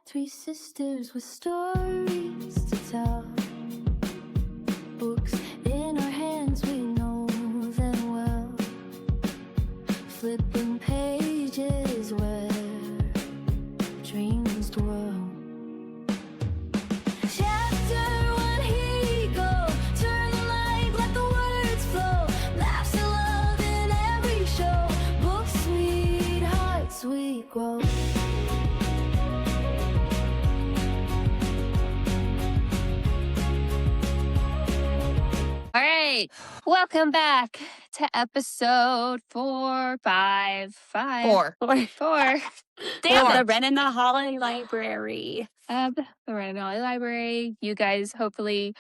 Three sisters with stories to tell. Books in our hands, we know them well. Flipping pages where dreams dwell. Chapter one, here you go. Turn the light, let the words flow. Laughs and love in every show. Books, sweethearts, we grow. All right, welcome back to episode 4, 5, 5, 4. Damn The it. Wren and the Holly Library. The Wren and Holly Library. You guys hopefully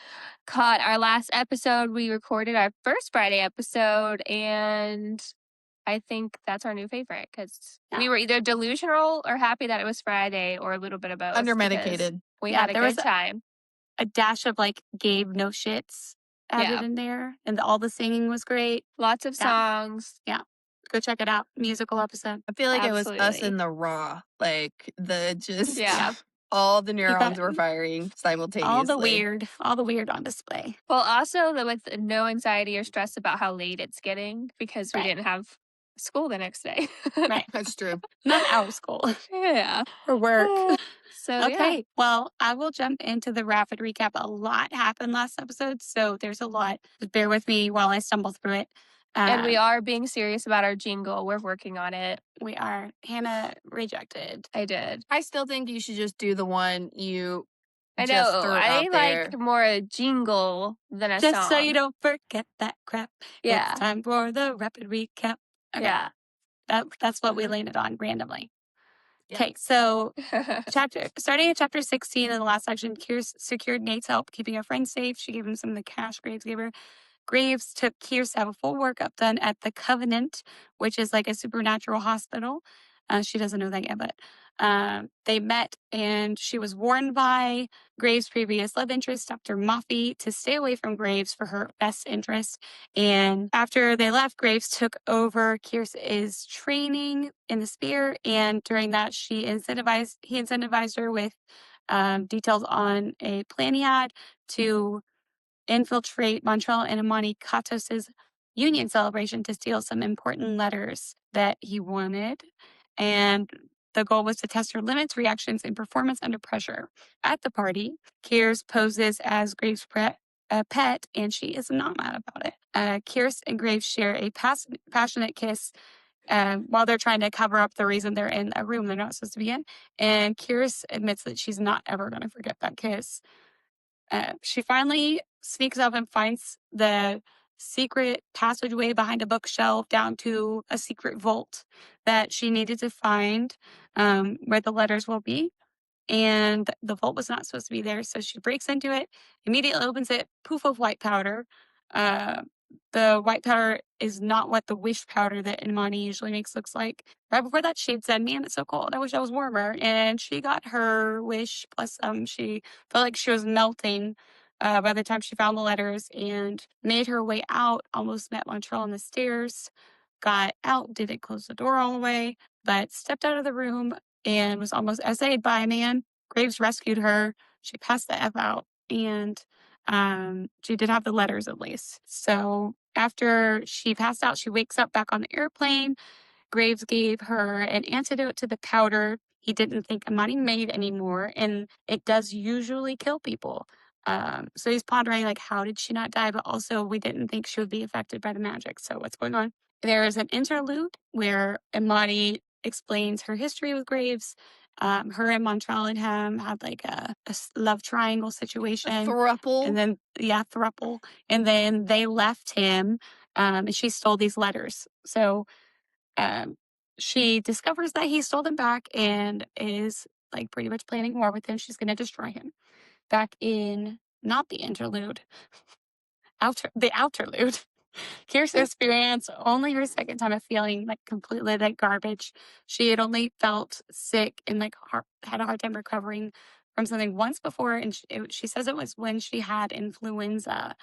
caught our last episode. We recorded our first Friday episode, and I think that's our new favorite because we were either delusional or happy that it was Friday, or a little bit of both. Under-medicated. We had a there good was time. A dash of like Gabe No Shits added in there, and all the singing was great. Lots of songs. Yeah. Go check it out. Musical episode. I feel like it was us Absolutely. in the raw. Like the just Yeah. all the neurons were firing simultaneously. All the weird on display. Well, also with no anxiety or stress about how late it's getting because we didn't have school the next day. Right. That's true. Not our school. Yeah. Or work. So Okay. Well, I will jump into the rapid recap. A lot happened last episode, so there's a lot. Just bear with me while I stumble through it. And we are being serious about our jingle. We're working on it. We are. Hannah rejected. I did. I still think you should just do the one you I just know. threw I out there. like more a jingle than a song. Just so you don't forget that crap. Yeah. It's time for the rapid recap. Okay. Yeah. That's what we landed on randomly. Yeah. Okay, so starting at chapter 16 in the last section, Kier's secured Nate's help keeping her friend safe. She gave him some of the cash Graves gave her. Graves took Kier's to have a full workup done at the Covenant, which is like a supernatural hospital. She doesn't know that yet, but they met, and she was warned by Graves' previous love interest, Dr. Moffey, to stay away from Graves for her best interest. And after they left, Graves took over Kier's training in the spear, and during that, he incentivized her with details on a plan he had to infiltrate Montreal and Amani Katos's union celebration to steal some important letters that he wanted. And the goal was to test her limits, reactions, and performance under pressure. At the party, Kier's poses as Graves' pet, and she is not mad about it. Kier's and Graves share a passionate kiss while they're trying to cover up the reason they're in a room they're not supposed to be in. And Kier's admits that she's not ever going to forget that kiss. She finally sneaks up and finds the secret passageway behind a bookshelf down to a secret vault that she needed to find where the letters will be. And the vault was not supposed to be there. So she breaks into it, immediately opens it, poof of white powder. The white powder is not what the wish powder that Imani usually makes looks like. Right before that, she said, "Man, it's so cold. I wish I was warmer." And she got her wish plus she felt like she was melting by the time she found the letters and made her way out, almost met Montreal on the stairs, got out, didn't close the door all the way, but stepped out of the room and was almost essayed by a man. Graves rescued her. She passed the F out, and she did have the letters at least. So after she passed out, she wakes up back on the airplane. Graves gave her an antidote to the powder he didn't think Amani made anymore, and it does usually kill people. So he's pondering, like, how did she not die? But also, we didn't think she would be affected by the magic. So what's going on? There is an interlude where Amani explains her history with Graves. Her and Montreal and him had like a love triangle situation. Thruple. And then, thruple. And then they left him, and she stole these letters. So she discovers that he stole them back and is like pretty much planning war with him. She's going to destroy him. Back in, not the interlude, the outerlude. Here's the experience, only her second time of feeling like completely like garbage. She had only felt sick and like had a hard time recovering from something once before, and she says it was when she had influenza.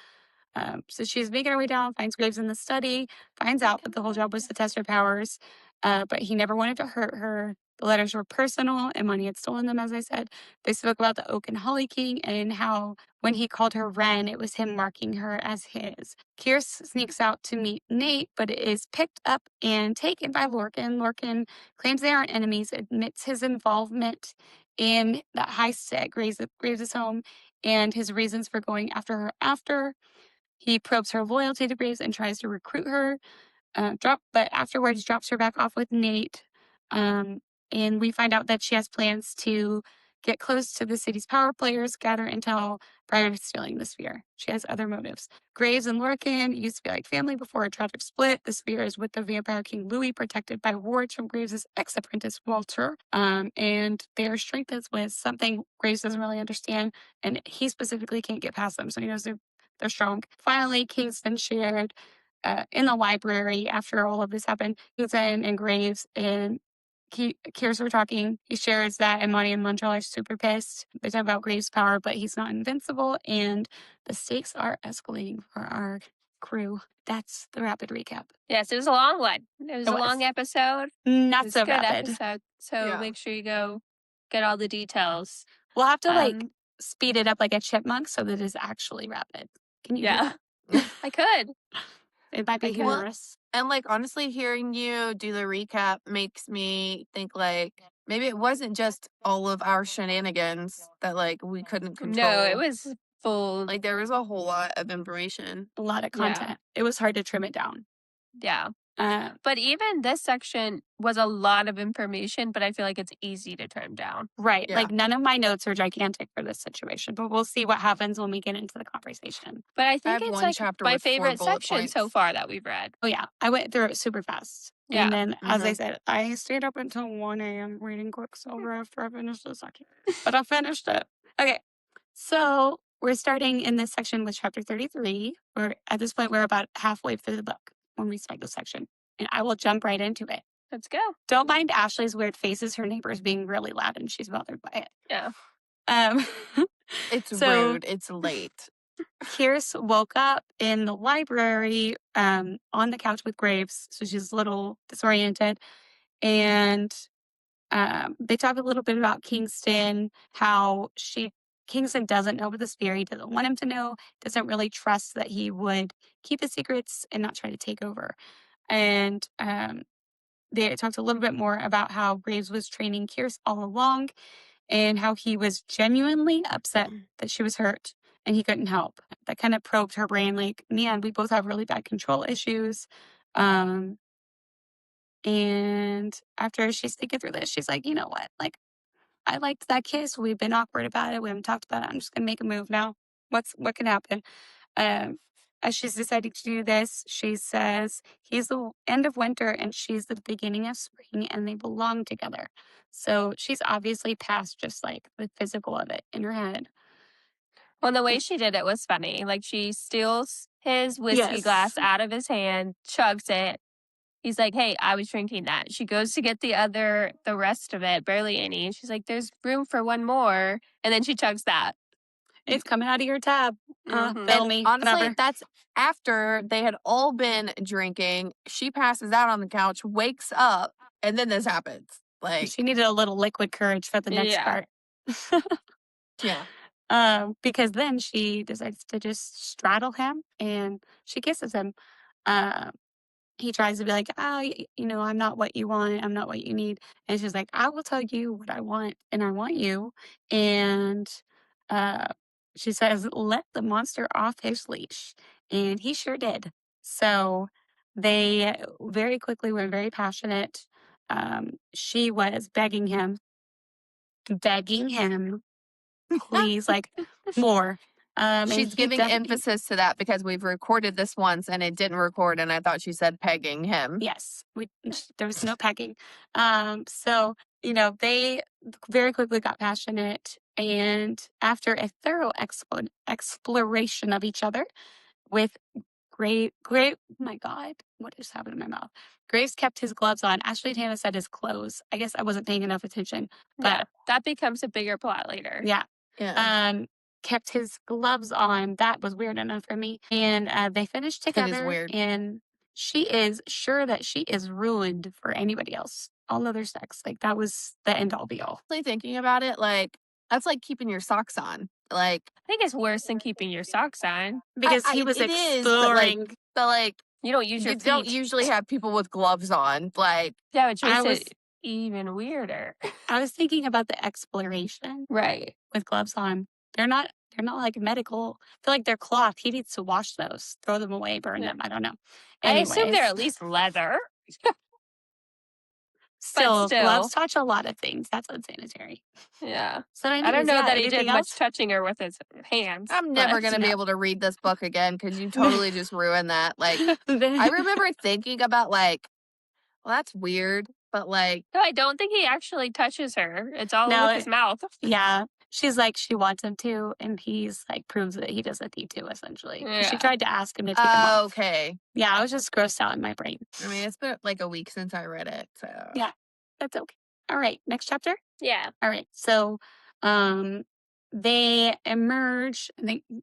So she's making her way down, finds Graves in the study, finds out that the whole job was to test her powers, but he never wanted to hurt her. The letters were personal, and money had stolen them, as I said. They spoke about the Oak and Holly King and how when he called her Wren, it was him marking her as his. Kierce sneaks out to meet Nate, but is picked up and taken by Lorcan. Lorcan claims they aren't enemies, admits his involvement in that heist at Graves' home and his reasons for going after her after. He probes her loyalty to Graves and tries to recruit her. But afterwards drops her back off with Nate. And we find out that she has plans to get close to the city's power players, gather intel prior to stealing the sphere. She has other motives. Graves and Lorcan used to be like family before a tragic split. The sphere is with the vampire king Louis, protected by wards from Graves' ex-apprentice Walter. And their strength is with something Graves doesn't really understand, and he specifically can't get past them, so he knows they're strong. Finally, Kingston shared in the library after all of this happened. Kingston and Graves and Kierce were talking. He shares that Imani and Montreal are super pissed. They talk about Graves' power, but he's not invincible, and the stakes are escalating for our crew. That's the rapid recap. Yes, it was a long one. It was a long episode. Not It was so a good rapid. episode. So Yeah. make sure you go get all the details. We'll have to like Um, speed it up like a chipmunk so that it's actually rapid. Can you do yeah, that? I could. It might be I can. humorous. And like honestly, hearing you do the recap makes me think like maybe it wasn't just all of our shenanigans that like we couldn't control. No, it was full. Like there was a whole lot of information. A lot of Yeah. content. It was hard to trim it down. Yeah. Uh, But even this section was a lot of information, but I feel like it's easy to trim down. Right. Yeah. Like none of my notes are gigantic for this situation, but we'll see what happens when we get into the conversation. But I I think have it's one like chapter my with 4 favorite bullet section so points. far that we've read. Oh yeah, I went through it super fast. Yeah. And then, as I Mhm. said, I stayed up until 1 a.m. reading Quicksilver after I finished the section. But I finished it. Okay. So we're starting in this section with chapter 33. At this point, we're about halfway through the book when we start this section. And I will jump right into it. Let's go. Don't mind Ashley's weird faces. Her neighbor's being really loud and she's bothered by it. Yeah. It's So- rude. It's late. Kierce woke up in the library on the couch with Graves, so she's a little disoriented. And they talk a little bit about Kingston, how Kingston doesn't know about the sphere. He doesn't want him to know, doesn't really trust that he would keep his secrets and not try to take over. And they talked a little bit more about how Graves was training Kierce all along and how he was genuinely upset that she was hurt and he couldn't help. That kind of probed her brain like, man, we both have really bad control issues. And after she's thinking through this, she's like, you know what? Like, I liked that kiss. We've been awkward about it. We haven't talked about it. I'm just gonna make a move now. What can happen? As she's deciding to do this, she says he's the end of winter and she's the beginning of spring and they belong together. So she's obviously past just like the physical of it in her head. Well, the way she did it was funny. Like she steals his whiskey Yes. glass out of his hand, chugs it. He's like, "Hey, I was drinking that." She goes to get the rest of it, barely any. And she's like, "There's room for one more." And then she chugs that. It's coming out of your tab. Mhm. Fill And me. honestly, whatever. that's after they had all been drinking. She passes out on the couch, wakes up, and then this happens. Like, She needed a little liquid courage for the next Yeah. part. yeah. Because then she decides to just straddle him and she kisses him. He tries to be like, I'm not what you want. I'm not what you need. And she's like, I will tell you what I want and I want you. And she says, let the monster off his leash. And he sure did. So they very quickly were very passionate. She was begging him, please, like more. And She's he giving definitely- emphasis to that because we've recorded this once and it didn't record, and I thought she said pegging him. Yes, there was no pegging. So, they very quickly got passionate. And after a thorough exploration of each other with great, oh my God, what just happened in my mouth? Graves kept his gloves on. Ashley and Hannah said his clothes. I guess I wasn't paying enough attention. Yeah, But that becomes a bigger plot later. yeah. Yeah. Kept his gloves on. That was weird enough for me. And they finished It is together. weird. And she is sure that she is ruined for anybody else. all other sex. Like, that was the end all be all. Thinking about it, like, that's like keeping your socks on. Like, I think it's worse than keeping your socks on. Because he was it is, exploring. but like, You don't use your you don't feet. usually have people with gloves on. Like, Yeah, which I makes was it even weirder. I was thinking about the exploration Right. with gloves on. They're not like medical. I feel like they're cloth. He needs to wash those, throw them away, burn Yeah. them. I don't know. I assume they're Anyways, at least leather. still, still. gloves touch a lot of things. That's unsanitary. Yeah. So I don't anyways, know yeah, that he anything did much else? touching her with his hands. I'm never but- gonna be No. able to read this book again because you totally just ruined that. Like, I Then- remember thinking about like, well, that's weird, but like, No, I don't think he actually touches her. It's all No, with his mouth. yeah. She's like, she wants him to, and he's like, proves that he doesn't need to, essentially. 'Cause She Yeah. tried to ask him to take him off. okay. Yeah, I was just grossed out in my brain. I mean, it's been like a week since I read it, so Yeah, that's okay. All right, next chapter. Yeah. All right, so they emerge.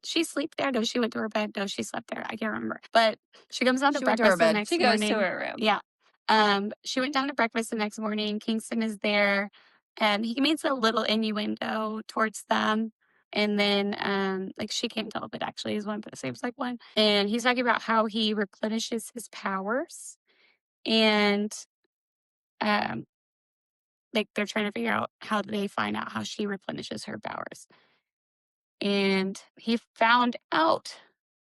She sleep there. No, she went to her bed. No, she slept there. I can't remember. But she comes down to She went to her breakfast the bed. next She goes morning. to her room. Yeah. She went down to breakfast the next morning. Kingston is there, and he makes a little innuendo towards them. And then, like, she can't tell, but actually is one, but it seems like one. And he's talking about how he replenishes his powers. And like, they're trying to figure out how they find out how she replenishes her powers. And he found out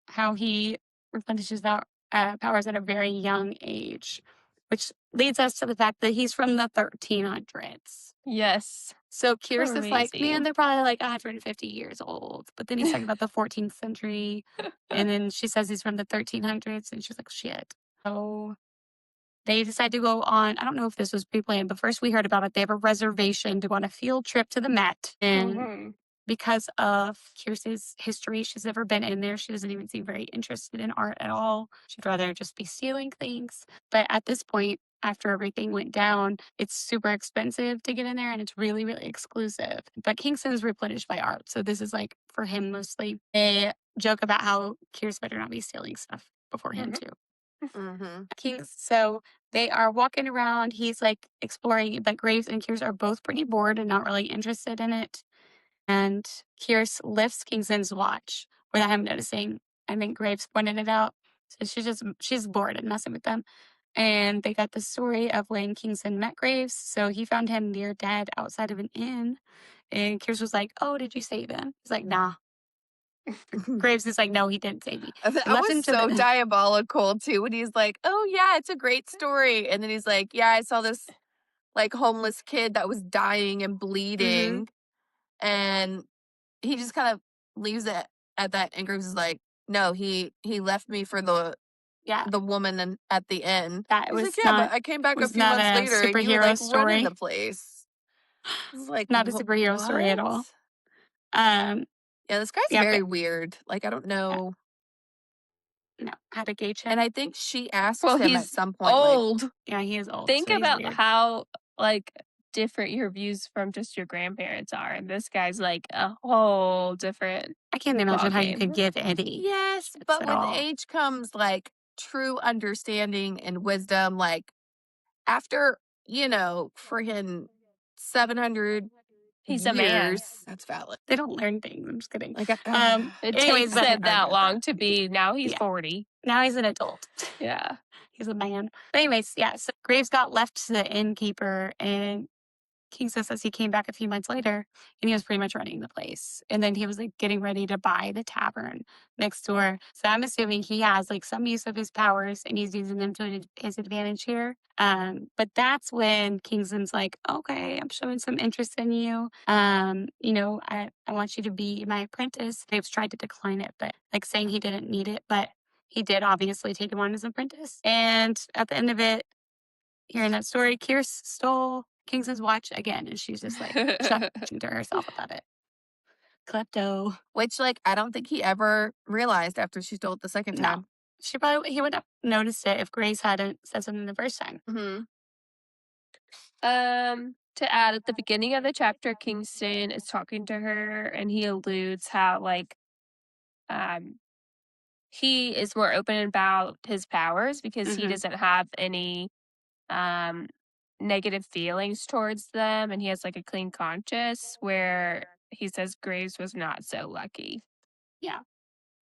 how he replenishes powers at a very young age, which leads us to the fact that he's from the 1300s. Yes. So Kyr's is like, Crazy. man, they're probably like 150 years old. But then he's talking about the 14th century. And then she says he's from the 1300s. And she's like, shit. So they decide to go on. I don't know if this was pre-planned, but first we heard about it. They have a reservation to go on a field trip to the Met. And Mhm. because of Kyr's history, she's never been in there. She doesn't even seem very interested in art at all. She'd rather just be stealing things. But at this point, after everything went down, it's super expensive to get in there and it's really, really exclusive. But Kingston's replenished by art. So this is like for him mostly. They joke about how Kyr's better not be stealing stuff before him, Mhm. too. Mm-hmm. So they are walking around. He's like exploring, but Graves and Kyr's are both pretty bored and not really interested in it. And Kyr's lifts Kingston's watch without him noticing. I think Graves pointed it out. So she's bored and messing with them. And they got the story of when Kingston met Graves. So he found him near dead outside of an inn. And Kyr's was like, "Oh, did you save him?" He's like, "Nah." Graves is like, "No, he didn't save me." That Left him was to so the- diabolical too. When he's like, "Oh yeah, it's a great story," and then he's like, "Yeah, I saw this like homeless kid that was dying and bleeding," and he just kind of leaves it at that. And Graves is like, "No, he left me for Yeah, the woman at the end." that He's was like, "Yeah, not but I came back a was few not months a later and you were like superhero running story. the place." It's like, Not a superhero story at all. Um, Yeah, this guy's Yeah, very but- weird. Like, I don't know. no, how to gauge him. And I think she asks Well, him at he's some point, like, old. Yeah, he is old. Think so he's about weird. how like different your views from just your grandparents are, and this guy's like a whole different. I can't imagine how you ballgame. could give Eddie. yes, shits but at with all. age comes like true understanding and wisdom. Like, after, freaking 700 He's a man. years, that's valid. They don't learn things. I'm just kidding. Like, It anyways, takes but- them that argue with long that. to be. Now he's Yeah. 40. Now he's an adult. Yeah. He's a man. But anyways, yeah. So Graves got left to the innkeeper, and Kingston says he came back a few months later, and he was pretty much running the place. And then he was like getting ready to buy the tavern next door. So I'm assuming he has like some use of his powers, and he's using them to his advantage here. But that's when Kingston's like, "Okay, I'm showing some interest in you. I want you to be my apprentice." Graves tried to decline it, but like saying he didn't need it, but he did obviously take him on as an apprentice. And at the end of it, hearing that story, Keir stole Kingston's watch again, and she's just like chuckling to herself about it. Klepto. Which, like, I don't think he ever realized after she stole it the second No. time. He would have noticed it if Grace hadn't said something the first time. Mm-hmm. To add at the beginning of the chapter, Kingston is talking to her, and he alludes how like, he is more open about his powers because he Mhm. doesn't have any negative feelings towards them and he has like a clean conscience, where he says Graves was not so lucky. Yeah.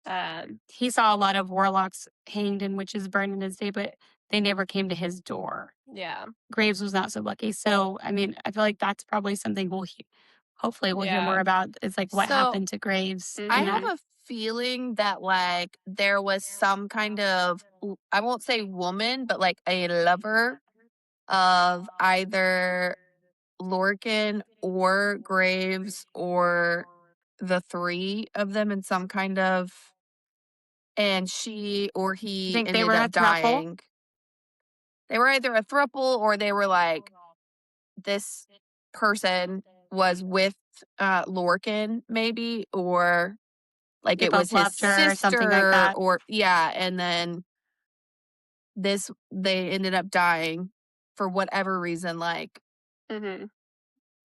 Um, He saw a lot of warlocks hanged and witches burned in his day, but they never came to his door. yeah. Graves was not so lucky. So, I mean, I feel like that's probably something hopefully we'll hear more Yeah. about. It's like what So, happened to Graves. Mhm. I in have that. a feeling that like there was some kind of I won't say woman, but like a lover of either Lorcan or Graves or the three of them in some kind of, and she or You he think they ended were a up throuple? dying. They were either a throuple or they were like this person was with Lorcan maybe, or like They it was both his loved her or something like sister, that. or yeah, and then they ended up dying for whatever reason. Like, Mhm.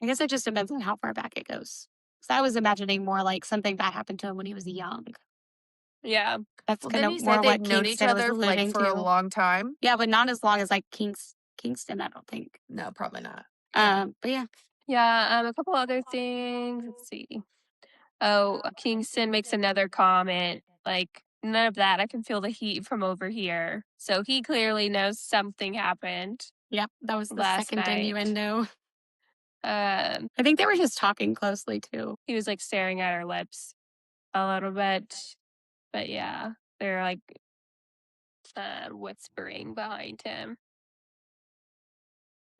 I guess it just depends on how far back it goes. So I was imagining more like something bad happened to him when he was young. Yeah. That's well, kind then of he more said they'd what known each Kingston was other like alluding for a to. long time. Yeah, but not as long as like Kingston, I don't think. No, probably not. But yeah, Yeah. A couple other things. Let's see. Oh, Kingston makes another comment. Like, none of that. I can feel the heat from over here. So he clearly knows something happened yep, that was the last second night. innuendo. Um, I think they were just talking closely too. he was like staring at her lips a little bit. But yeah, they're like whispering behind him.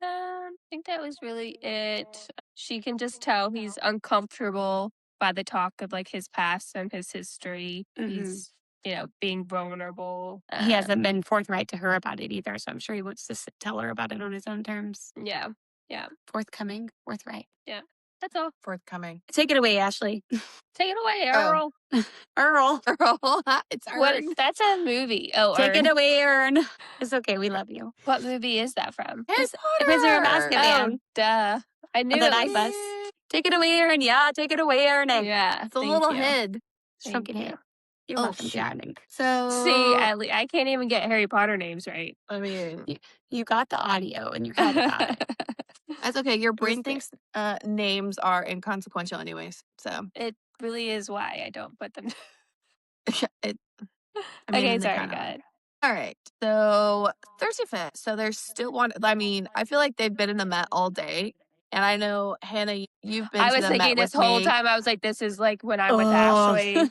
I think that was really it. She can just tell he's uncomfortable by the talk of like his past and his history. Mhm. He's, being vulnerable. He hasn't been forthright to her about it either, so I'm sure he wants to tell her about it on his own terms. Yeah. Yeah. Forthcoming, forthright. Yeah. That's all. Forthcoming. Take it away, Ashley. Take it away, Oh. Earl. Earl. It's What? Ern. That's a movie. Oh, Take it Ern. away, Ern. It's okay. We love you. What movie is that from? Harry Prisoner of Potter. Azkaban. Oh, duh. I knew The it night was. bus. Take it away, Ern. Yeah, take it away, Ern. Yeah. It's a Thank little you. head. Shrunken Thank head. you. You're Oh, welcome, shoot. darling. So See, I can't even get Harry Potter names right. I mean, You got the audio and your head got it. that's okay. Your brain there. thinks names are inconsequential, anyways. So It really is why I don't put them. it. I mean, Okay, they sorry, kind go of. ahead. All right. So Thursday Fit. So there's still one. I mean, I feel like they've been in the Met all day, and I know Hannah, you've been I to was the Met thinking this with whole me. time, I was like, this is like when I'm with Oh. Ashley.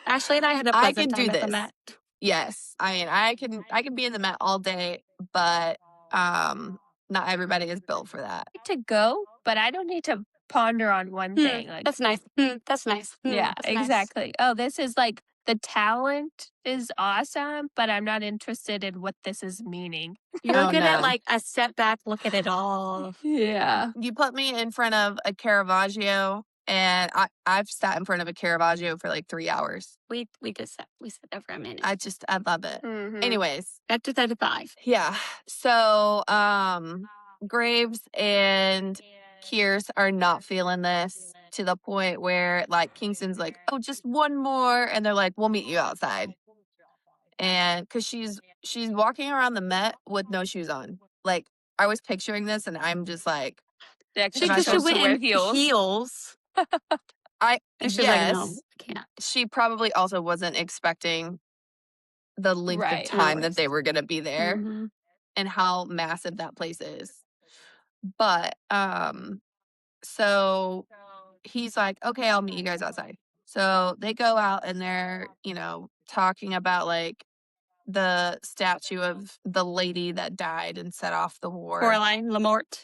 Ashley and I had a I pleasant can do time at the this. Met. Yes, I mean, I can be in the Met all day, but not everybody is built for that. To go, but I don't need to ponder on one thing. Like, That's nice. That's nice. yeah, That's nice. exactly. Oh, this is like the talent is awesome, but I'm not interested in what this is meaning. You're Oh, good at no. like a step back, look at it all. Yeah. You put me in front of a Caravaggio, and I've sat in front of a Caravaggio for like 3 hours. We sat there for a minute. I love it. Mhm. Anyways, Got to 35. yeah. So Graves and Kears are not feeling this to the point where like Kingston's like, oh, just one more, and they're like, we'll meet you outside. And because she's walking around the Met with no shoes on. Like I was picturing this, and I'm just like, Yeah, 'cause She Am I she's because she supposed supposed went to wear in heels. heels. I And she's like, no, yes, I can't. she probably also wasn't expecting the length of Right. time No that they worries. were going to be there Mhm. and how massive that place is. But so he's like, okay, I'll meet you guys outside. So they go out and they're, talking about like the statue of the lady that died and set off the war. Coraline Lamort.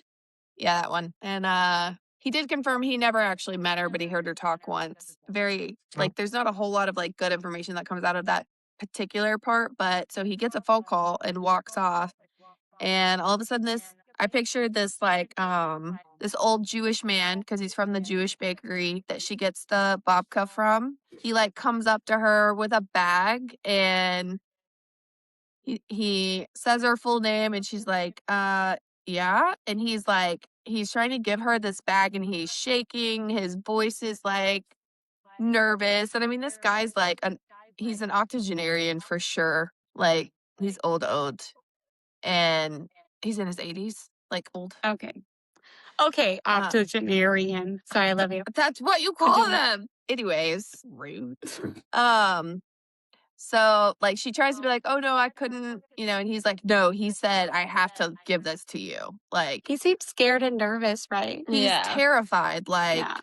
Yeah, that one. And he did confirm he never actually met her, but he heard her talk once. Very like there's not a whole lot of like good information that comes out of that particular part, but so he gets a phone call and walks off, and all of a sudden I pictured this like this old Jewish man, because he's from the Jewish bakery that she gets the babka from. He like comes up to her with a bag, and he says her full name, and she's like, yeah. And he's trying to give her this bag, and he's shaking. His voice is like nervous. And I mean, this guy's like he's an octogenarian for sure. Like he's old. And He's in his 80s, like old. Okay. Okay, octogenarian. Sorry, I love you. That's what you call Continue. them. Anyways, Rude. so like she tries to be like, oh no, I couldn't, and he's like, no, he said I have to give this to you. Like He seems scared and nervous, right? he's Yeah. terrified. Like Yeah.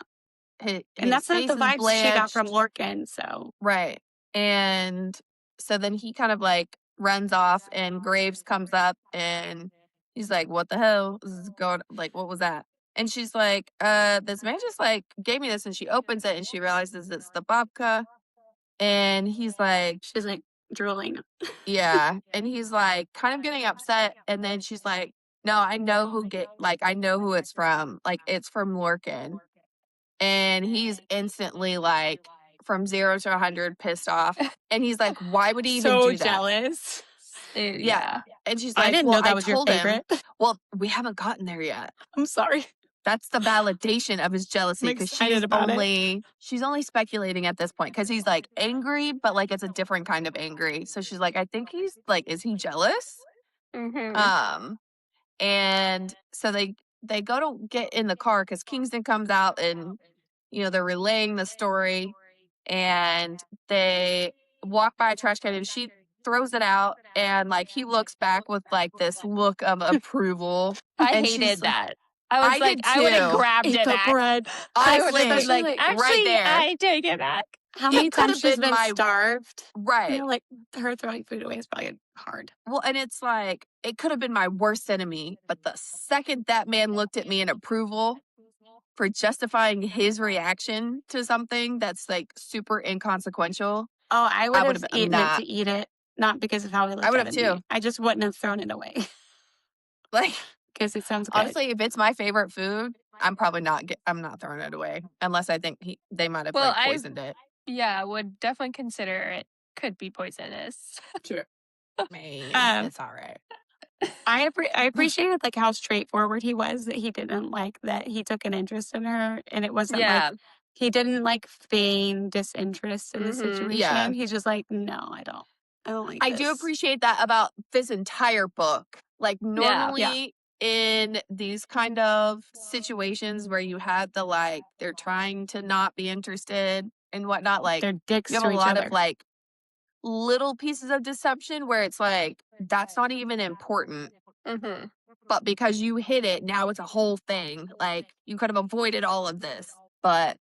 his And that's not face the is vibes she got from blanched. Lorcan, so. Right. And so then he kind of like runs off and Graves comes up and he's like, what the hell is going, like, what was that? And she's like, this man just like gave me this, and she opens it and she realizes it's the babka. And he's like, She's like drooling. yeah. And he's like kind of getting upset. And then she's like, no, I know I know who it's from. Like, it's from Lorcan. And he's instantly like from 0 to 100 pissed off. And he's like, why would he even So do that? jealous. Yeah. And she's I like, didn't well, know that I was your told him. favorite. Well, we haven't gotten there yet. I'm sorry. That's the validation of his jealousy, I'm because excited about it. she's only speculating at this point, because he's like angry, but like it's a different kind of angry. So she's like, I think he's like, is he jealous? Mhm. And so they go to get in the car because Kingston comes out and they're relaying the story, and they walk by a trash can and she throws it out, and like he looks back with like this look of approval. I And hated she's that. I was I like, did I would have too. grabbed Ate it the back. bread. I I would have been literally like, right actually, there. I take it back. How It many could times have she's been been my starved? right. Like her throwing food away is probably hard. Well, and it's like it could have been my worst enemy, but the second that man looked at me in approval for justifying his reaction to something that's like super inconsequential, Oh, I would would have have eaten it not. to eat it, not because of how he looked I would at have it. too. I just wouldn't have thrown it away Like because it sounds good. honestly, if it's my favorite food, I'm probably not. I'm not throwing it away unless I think they might have Well, like poisoned it. Yeah, would definitely consider it could be poisonous. Sure. Man, it's all right. I appreciated like how straightforward he was, that he didn't like that he took an interest in her, and it wasn't Yeah. like he didn't like feign disinterest in the Mhm. situation. Yeah. He's just like, no, I don't like I this. do appreciate that about this entire book. Like normally Yeah. in these kind of situations where you have the like they're trying to not be interested and whatnot, like They're dicks you have to a each lot other. of like little pieces of deception where it's like that's not even important. Mhm. But because you hit it, now it's a whole thing. Like you could have avoided all of this. But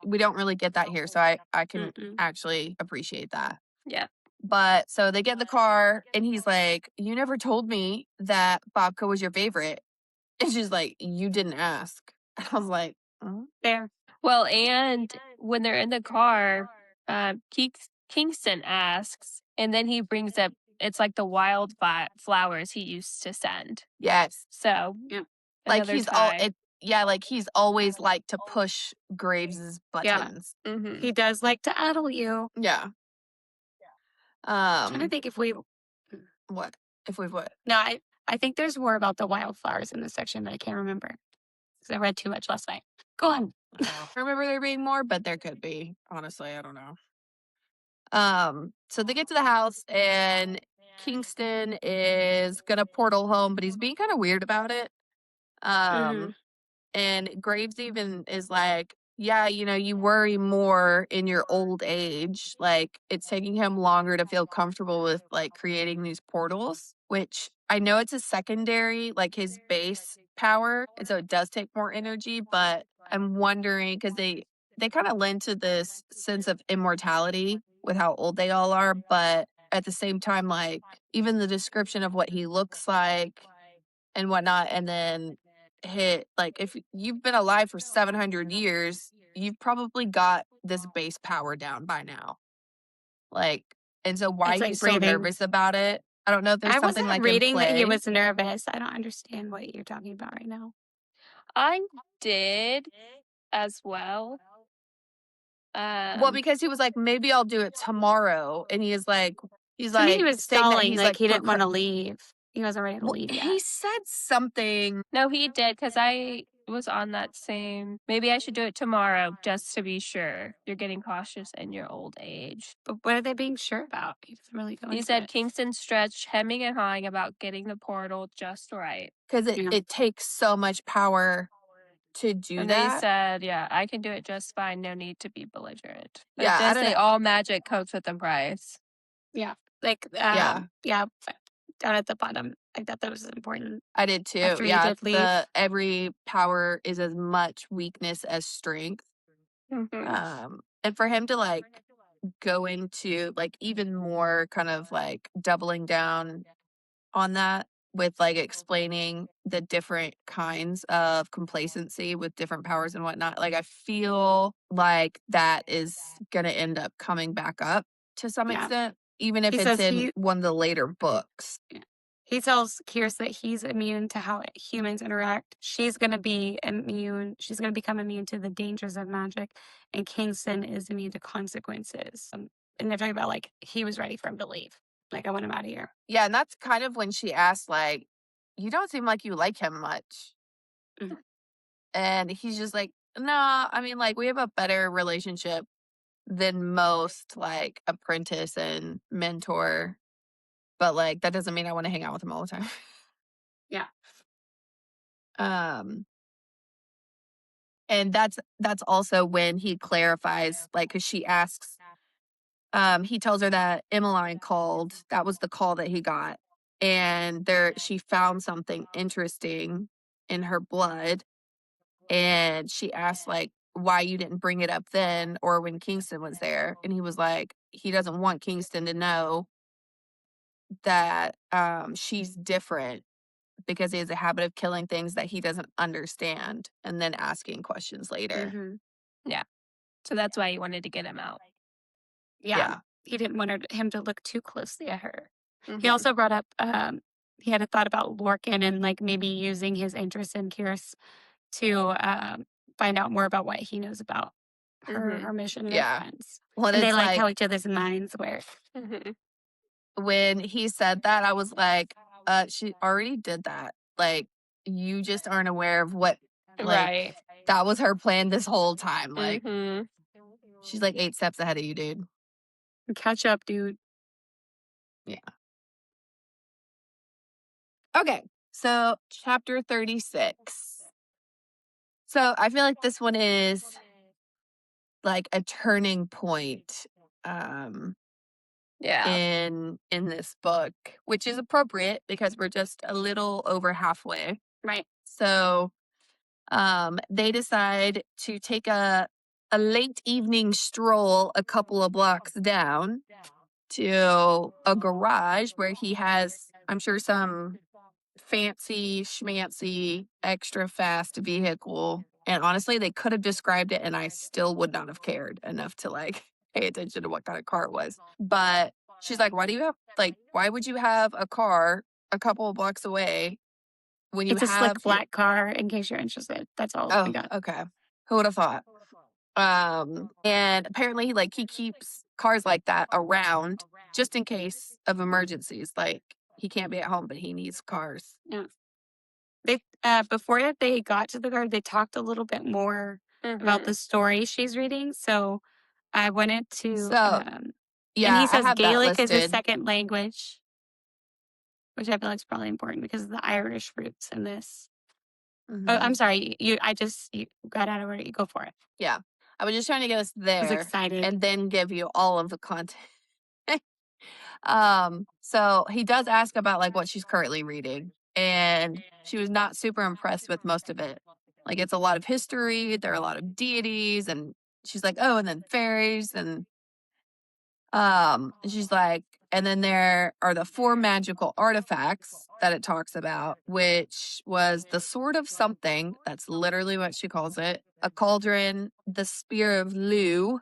we don't really get that here. So I can Mm-mm. actually appreciate that. Yeah. But so they get in the car and he's like, you never told me that Bobka was your favorite. And she's like, you didn't ask. And I was like, There. Well, and when they're in the car, Kingston asks, and then he brings up it's like the wild flowers he used to send. yes. So, Yep. Like another he's tie. like he's always liked to push Graves's buttons. Mhm. He does like to addle you. Yeah. I'm trying to think if we. What? If we've what? No, I think there's more about the wildflowers in this section, but I can't remember because I read too much last night. Go on. I remember there being more, but there could be. Honestly, I don't know. So they get to the house and Kingston is gonna portal home, but he's being kind of weird about it. Mhm. And Graves even is like, yeah, you worry more in your old age. Like it's taking him longer to feel comfortable with like creating these portals, which I know it's a secondary, like his base power. And so it does take more energy, but I'm wondering because they kind of lend to this sense of immortality with how old they all are. But at the same time, like even the description of what he looks like and whatnot, and then hit like if you've been alive for 700 years, you've probably got this base power down by now. Like, and so why It's like he's so breathing. nervous about it, I don't know if there's I something wasn't like in reading that he play. was nervous. I don't understand what you're talking about right now. I did as well. Well, because he was like, maybe I'll do it tomorrow, and he's like To me, he like was saying that stalling, he's like he didn't want procra- to leave. He wasn't ready to well, leave he yet. said something. No, he did because I was on that same. Maybe I should do it tomorrow just to be sure. You're getting cautious in your old age. But what are they being sure about? He doesn't really go He into said it. Kingston stretched, hemming and hawing about getting the portal just right. Because Yeah. it takes so much power to do And they that. said, yeah, I can do it just fine. No need to be belligerent. But Yeah, it I does don't say know. all magic comes with a price. Yeah. Like, Yeah. down at the bottom. I thought that was important. I did too. After he Yeah, did leave. every power is as much weakness as strength. Mhm. And for him to like go into like even more kind of like doubling down on that with like explaining the different kinds of complacency with different powers and whatnot. Like I feel like that is gonna end up coming back up to some Yeah. extent, even if He it's says in one of the later books. he tells Kierce that he's immune to how humans interact. She's going to be immune. She's going to become immune to the dangers of magic. And Kingston is immune to consequences. And they're talking about, like, he was ready for him to leave. Like, I want him out of here. Yeah, and that's kind of when she asked, like, you don't seem like you like him much. Mhm. And he's just like, no, I mean, like, we have a better relationship than most, like, apprentice and mentor. But, like, that doesn't mean I want to hang out with him all the time. Yeah. And that's also when he clarifies, like, because she asks, he tells her that Emmeline called. That was the call that he got. And she found something interesting in her blood. And she asked, like, why you didn't bring it up then or when Kingston was there. And he was like, he doesn't want Kingston to know that she's different because he has a habit of killing things that he doesn't understand and then asking questions later. Mm-hmm. Yeah. So that's why he wanted to get him out. Yeah. He didn't want him to look too closely at her. He Mhm. also brought up he had a thought about Lorcan and, like, maybe using his interest in Kierce to find out more about what he knows about her, Mhm. her mission, and Yeah. her friends. Well, And they it's like how like each other's minds work. Mhm. when he said that, I was like, she already did that. Like, you just aren't aware of what, like, Right. that was her plan this whole time. Like, Mhm. she's like 8 steps ahead of you, dude. Catch up, dude. Okay, so chapter 36. So I feel like this one is like a turning point Yeah. in this book, which is appropriate because we're just a little over halfway. Right. So they decide to take a late evening stroll a couple of blocks down to a garage where he has, I'm sure, some fancy schmancy extra fast vehicle. And honestly, they could have described it and I still would not have cared enough to like pay attention to what kind of car it was. But she's like, why would you have a car a couple of blocks away when you It's a have slick black car, in case you're interested. That's all I Oh, got. okay. Who would have thought? And apparently, like, he keeps cars like that around just in case of emergencies. Like, he can't be at home, but he needs cars. Yeah. They before they got to the guard, they talked a little bit more about the Mhm. story she's reading. So I wanted to So, and yeah, he I says have that Gaelic is a listed. second language, which I feel like is probably important because of the Irish roots in this. Oh, Mhm. I'm sorry. You got out of order. You go for it. Yeah. I was just trying to get us I was there excited. and then give you all of the content. So he does ask about like what she's currently reading, and she was not super impressed with most of it. Like it's a lot of history, there are a lot of deities, and she's like, oh, and then fairies, and she's like, and then there are the 4 magical artifacts that it talks about, which was the sword of something, that's literally what she calls it, a cauldron, the spear of Lu,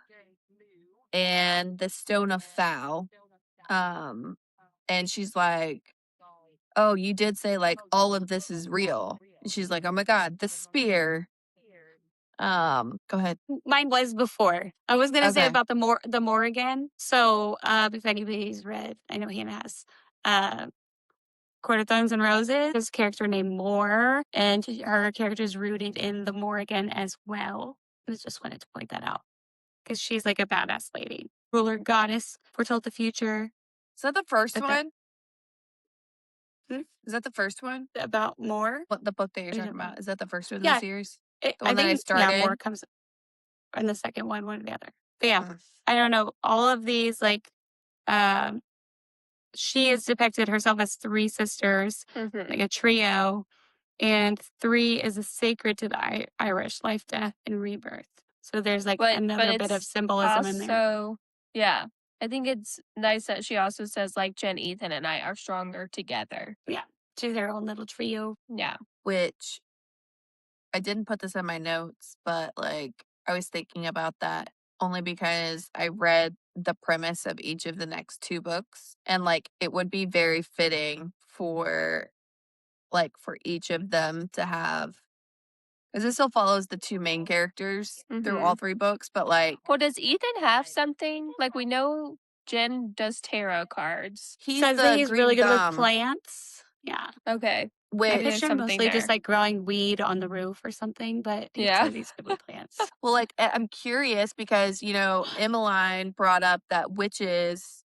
and the stone of Fowl. And she's like, oh, you did say like all of this is real. And she's like, oh my God, the spear. Go ahead. Mine was before. I was gonna say Okay. about the Morrigan. So if anybody's read, I know Hannah has. Court of Thorns and Roses. There's a character named Moore, and her character is rooted in the Morrigan as well. I just wanted to point that out because she's like a badass lady. Ruler goddess foretold the future. Is that the first But that- one? Hmm? Is that the first one? About Moore. What the book that you're What are you talking talking about? Is that the first one in Yeah. the series? The one that I Yeah, started? Moore comes in the second one or the other. But yeah, Mm. I don't know. All of these, like, she has depicted herself as three sisters, Mhm. like a trio, and three is sacred to the Irish life, death, and rebirth. So there's like But another bit of it's symbolism in there. also, yeah. I think it's nice that she also says like Jen, Ethan, and I are stronger together. Yeah, she's their own little trio. Yeah. Which I didn't put this in my notes, but like I was thinking about that only because I read the premise of each of the next two books, and like it would be very fitting for each of them to have, because it still follows the two main characters through all three books, but like Well, does Ethan have something? Like we know Jen does tarot cards. he's Says the that he's green really good thumb, with plants. Yeah. Okay. I which there's picture him something mostly just there. like growing weed on the roof or something, but he Yeah. says he's good with plants. well, like I'm curious because Emmeline brought up that witches,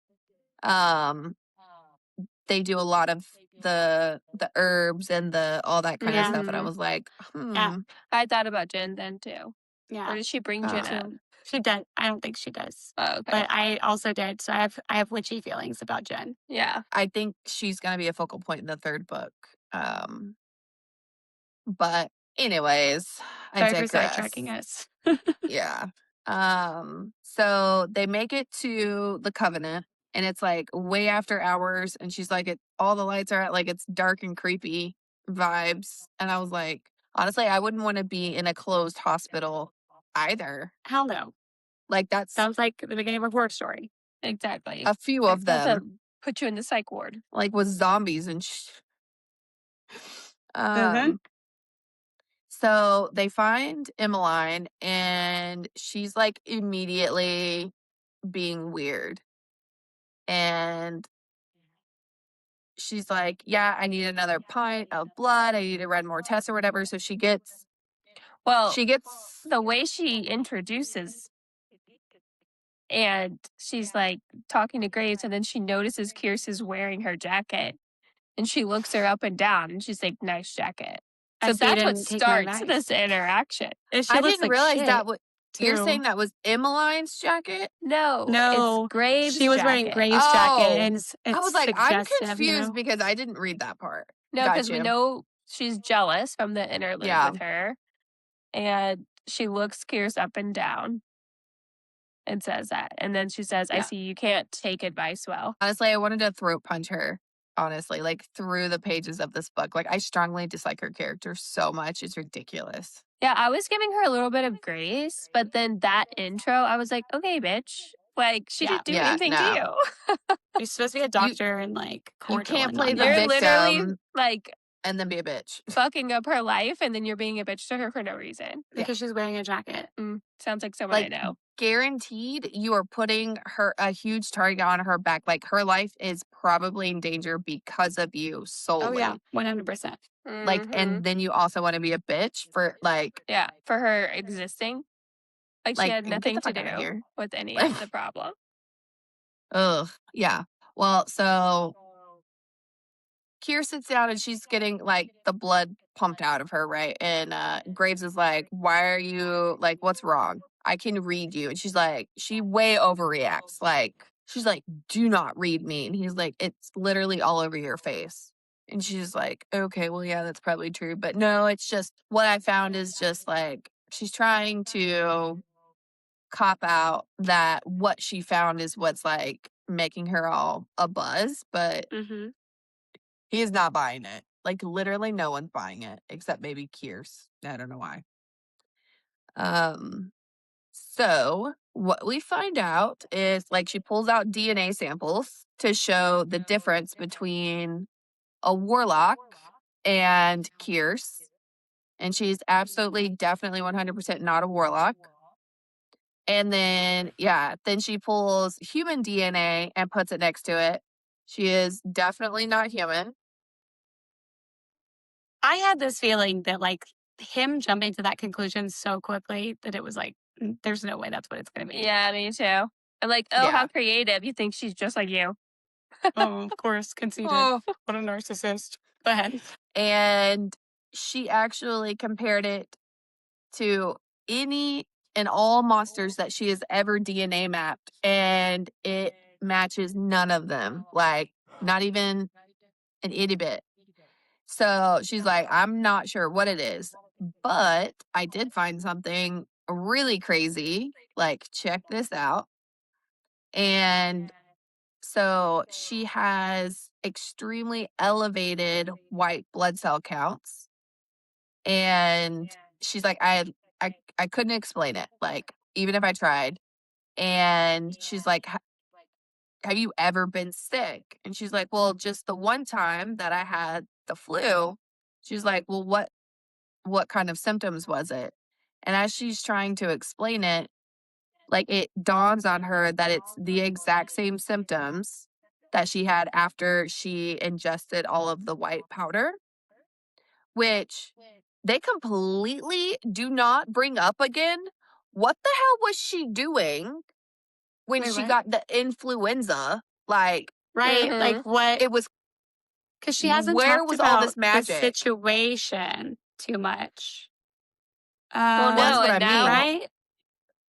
they do a lot of the herbs and the all that kind of Yeah. stuff, and I Mhm. was like, Yeah. I thought about Jen then too. Or Yeah. did she bring Me Jen Me up? too. She does. I don't think she does. Oh, okay. But I also did. So I have witchy feelings about Jen. Yeah. I think she's gonna be a focal point in the third book. But anyways, I Sorry for digress. sidetracking us. Yeah. So they make it to the Covenant, and it's like way after hours, and she's like, all the lights are out, like it's dark and creepy vibes. And I was like, honestly, I wouldn't want to be in a closed hospital either. Hell no. Like that's Sounds like the beginning of a horror story. Exactly. a few of That's them, put you in the psych ward. like with zombies and Mhm. So they find Emmeline, and she's like immediately being weird. And she's like, yeah, I need another pint of blood. I need to run more tests or whatever. So Well, she gets, the way she introduces and she's like talking to Graves, and then she notices Kierce is wearing her jacket, and she looks her up and down, and she's like, "Nice jacket." I So see you that's what didn't take my starts advice. this interaction. And she I looks didn't like realize shit, that you're too. saying that was Emmeline's jacket? No, No, it's Graves' she was wearing jacket. Graves' jacket, Oh, and it's I was like, I'm suggestive, confused because I didn't read that part. No, because we Gotcha. know she's jealous from the interlude Yeah. with her, and she looks Kierce up and down and says that, and then she says, "I Yeah. see you can't take advice well." Honestly, I wanted to throat punch her. Honestly, like through the pages of this book. Like I strongly dislike her character so much. It's ridiculous. Yeah, I was giving her a little bit of grace, but then that intro, I was like, "Okay, bitch." Like she Yeah. didn't do Yeah, anything to no. you. You're supposed to be a doctor and like You cordial can't and play the not You're nice. literally victim like and then be a bitch. fucking up her life, and then you're being a bitch to her for no reason. Because she's wearing a jacket. Sounds like someone Like I know. guaranteed you are putting a huge target on her back. Like her life is probably in danger because of you solely. Oh yeah, 100%. Like, Mhm. and then you also want to be a bitch for like, Yeah, for her existing. Like she had get the nothing to fuck outta do here. with any Like- of the problem. ugh, yeah. Well, so Kier sits down and she's getting like the blood pumped out of her, right? And Graves is like, why are you like, what's wrong? I can read you. And she's like, she way overreacts. Like, she's like, do not read me. And he's like, it's literally all over your face. And she's like, okay, well, yeah, that's probably true. But no, it's just what I found is just like, she's trying to cop out that what she found is what's like making her all a buzz. But Mm-hmm. he is not buying it. Like literally no one's buying it except maybe Kierce. I don't know why. So what we find out is like she pulls out DNA samples to show the difference between a warlock and Kierce. And she's absolutely definitely 100% not a warlock. And then then she pulls human DNA and puts it next to it. She is definitely not human. I had this feeling that like him jumping to that conclusion so quickly that it was like, there's no way that's what it's going to be. Yeah, me too. I'm like, oh, how Yeah. creative. You think she's just like you. Oh, of course, conceited. Oh. What a narcissist. Go ahead. And she actually compared it to any and all monsters that she has ever DNA mapped, and it matches none of them. Like, not even an itty bit. So she's like, I'm not sure what it is, but I did find something really crazy. Like, check this out. And so she has extremely elevated white blood cell counts. And she's like, I couldn't explain it, like, even if I tried. And she's like, have you ever been sick? And she's like, well, just the one time that I had the flu. She's like, well, what kind of symptoms was it? And as she's trying to explain it, like, it dawns on her that it's the exact same symptoms that she had after she ingested all of the white powder, which they completely do not bring up again. What the hell was she doing when Wait, she what? got the influenza? Like, Right? Mhm. Like what? it was, Because she hasn't where talked was all about this the magic? situation too much. Well, Well, that's no, what I and mean. now, Right?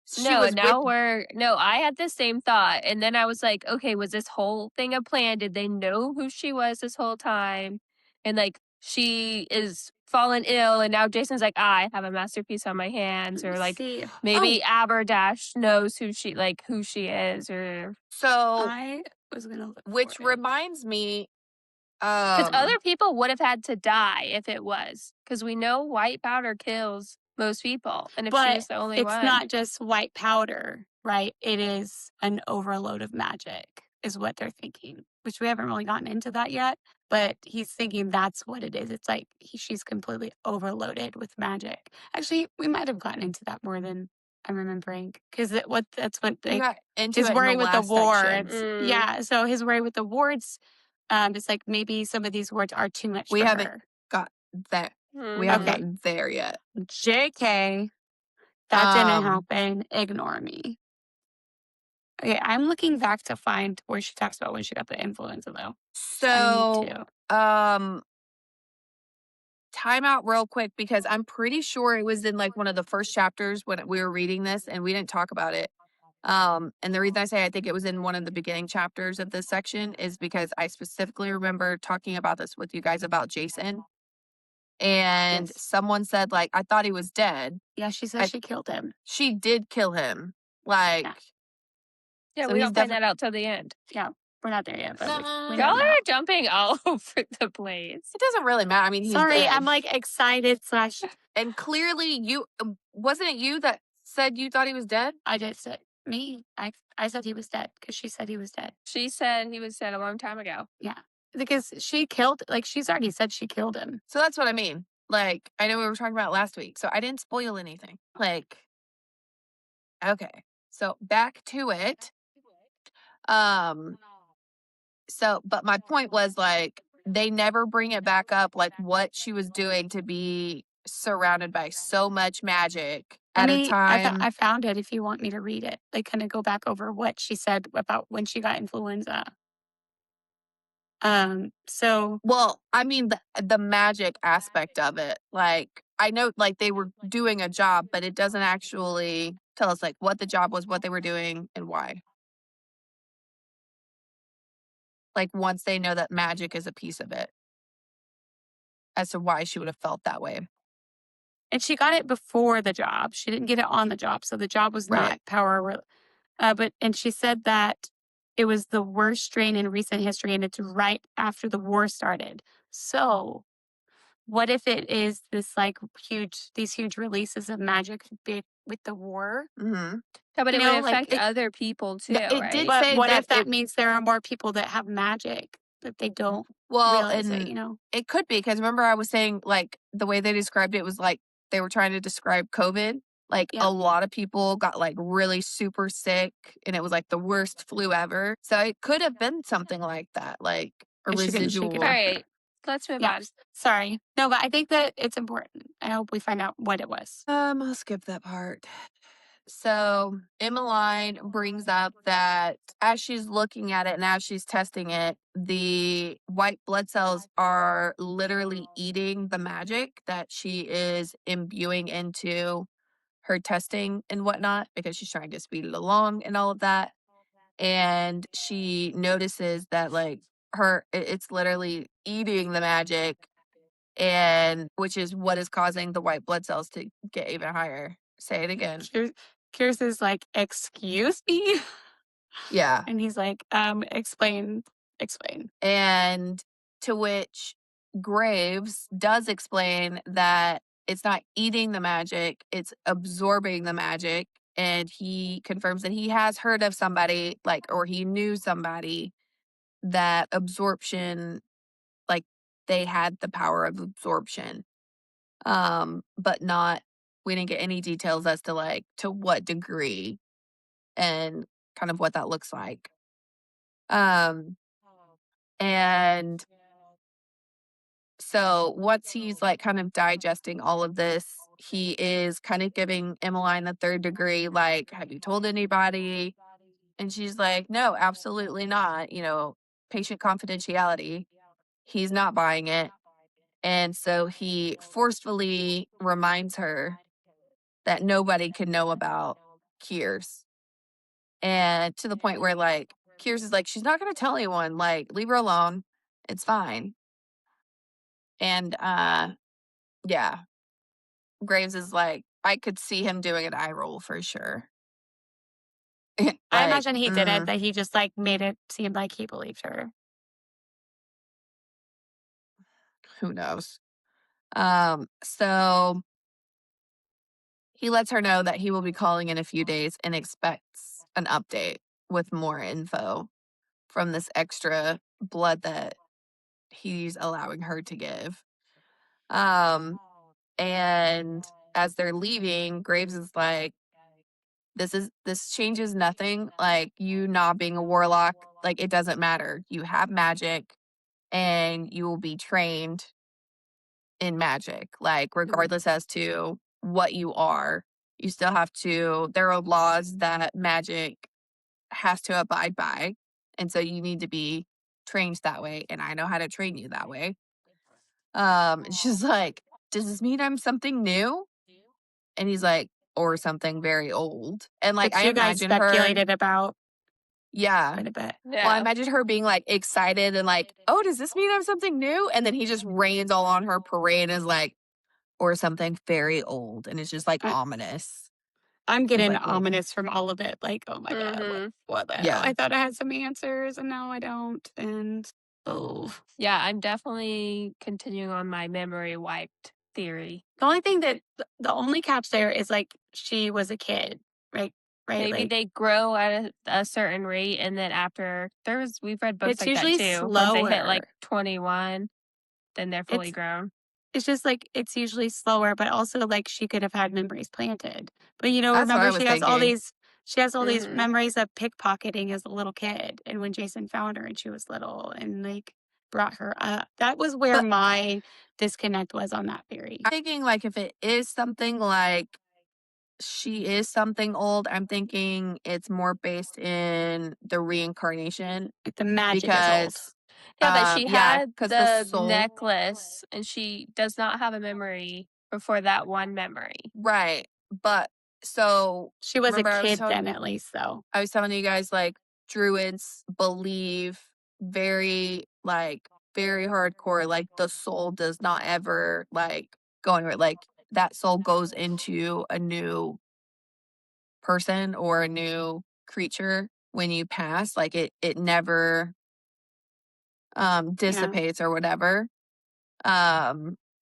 She no, was and now with, I had the same thought. And then I was like, okay, was this whole thing a plan? Did they know who she was this whole time? And like, she is fallen ill, and now Jason's like, I have a masterpiece on my hands, or like See, maybe Aberdash knows who she is, or so, I was gonna look which for it. reminds me, because other people would have had to die if it was, because we know white powder kills most people, and if she But was the only it's one, not just white powder, right? It is an overload of magic, is what they're thinking, which we haven't really gotten into that yet. But he's thinking that's what it is. It's like she's completely overloaded with magic. Actually, we might have gotten into that more than I'm remembering, because that's what we they, got into his it in worry the with the last section. wards. Yeah, so his worry with the wards, it's like maybe some of these wards are too much We for haven't her. got that. We Mhm. haven't Okay. gotten there yet. JK, that didn't Um, happen. Ignore me. Okay, I'm looking back to find where she talks about when she got the influenza, though. I need So, to. time out real quick, because I'm pretty sure it was in like one of the first chapters when we were reading this and we didn't talk about it. And the reason I say I think it was in one of the beginning chapters of this section is because I specifically remember talking about this with you guys about Jason. And Yes. someone said, like, I thought he was dead. Yeah, she said I- she killed him. She did kill him. Like, Yeah, so we he's don't find that out till the end. Yeah, we're not there yet, but we Y'all know now. are jumping all over the place. it doesn't really matter. I mean, he's Sorry, dead. I'm like excited / And clearly wasn't it you that said you thought he was dead? I just said me. I said he was dead because she said he was dead. She said he was dead a long time ago. Yeah, because she killed. Like she's already said she killed him. So that's what I mean. Like, I know we were talking about it last week, so I didn't spoil anything. Like, okay. So back to it. So, but my point was, like, they never bring it back up, like, what she was doing to be surrounded by so much magic at a time. I found it. If you want me to read it, they kind of go back over what she said about when she got influenza. So Well, I mean, the magic aspect of it. Like, I know, like, they were doing a job, but it doesn't actually tell us, like, what the job was, what they were doing, and why. Like, once they know that magic is a piece of it, as to why she would have felt that way. and she got it before the job. She didn't get it on the job, so the job was Right. not power. And she said that it was the worst strain in recent history, and it's right after the war started. So, what if it is this like these huge releases of magic with the war? Mm-hmm. Yeah, but You it know, would like, affect other people too, it right? did But say what that if that means there are more people that have magic that they don't realize it? and You know, it could be, because remember I was saying, like, the way they described it was like they were trying to describe COVID. Like, Yeah. a lot of people got, like, really super sick, and it was like the worst flu ever. So it could have been something like that, like a And she couldn't shake residual. it All off. right. let's move Yeah. on. Sorry. No, but I think that it's important. I hope we find out what it was. I'll skip that part. So Emmeline brings up that as she's looking at it and as she's testing it, the white blood cells are literally eating the magic that she is imbuing into her testing and whatnot because she's trying to speed it along and all of that. And she notices that like it's literally eating the magic, and which is what is causing the white blood cells to get even higher. Say it again. Kier's is like, excuse me? Yeah. And he's like, explain. And to which Graves does explain that it's not eating the magic, it's absorbing the magic. And he confirms that he has heard of somebody, like, or he knew somebody that absorption, like, they had the power of absorption. But not, we didn't get any details as to, like, to what degree and kind of what that looks like. And so once he's like kind of digesting all of this, he is kind of giving Emmeline the third degree, like, have you told anybody? And she's like, no, absolutely not. Patient confidentiality. He's not buying it. And so he forcefully reminds her that nobody can know about Kier's. And to the point where like Kier's is like, she's not going to tell anyone, like, leave her alone. It's fine. And yeah. Graves is like, I could see him doing an eye roll for sure. I imagine he did it, mm, that he just like made it seem like he believed her. who knows? So he lets her know that he will be calling in a few days and expects an update with more info from this extra blood that he's allowing her to give. And as they're leaving, Graves is like, this changes nothing. Like, you not being a warlock, like, it doesn't matter. You have magic and you will be trained in magic. Like, regardless as to what you are, you still have to, there are laws that magic has to abide by. And so you need to be trained that way. And I know how to train you that way. She's like, does this mean I'm something new? And he's like, or something very old. And like, Which I you guys imagine her, speculated about yeah. quite a bit. Well, I imagine her being like excited and like, oh, does this mean I'm something new? And then he just rains all on her parade and is like, or something very old. And it's just like I- ominous. I'm getting like, well, ominous from all of it. Like, oh my God, Mhm. what the hell? Yeah. I thought I had some answers and now I don't. And Yeah, I'm definitely continuing on my memory wiped theory. the only thing that the only catch there is like she was a kid, right? Right? Maybe Like, they grow at a certain rate, and then after we've read books it's like that usually too. Once they hit like slower. 21, then they're fully grown. It's just like it's usually slower, but also like she could have had memories planted. But That's what remember I was she has all thinking. these Mhm. memories of pickpocketing as a little kid, and when Jason found her and she was little and like brought her up. That was where But my disconnect was on that theory. I'm thinking like if it is something like she is something old, I'm thinking it's more based in the reincarnation Like the magic is old. because Yeah, that she had because the the soul, necklace, and she does not have a memory before that one memory. right. But so She was a remember kid then, at least, though. I was telling you guys like druids believe very hardcore, like the soul does not ever like go anywhere. Like that soul goes into a new person or a new creature when you pass. Like it never Yeah. dissipates or whatever.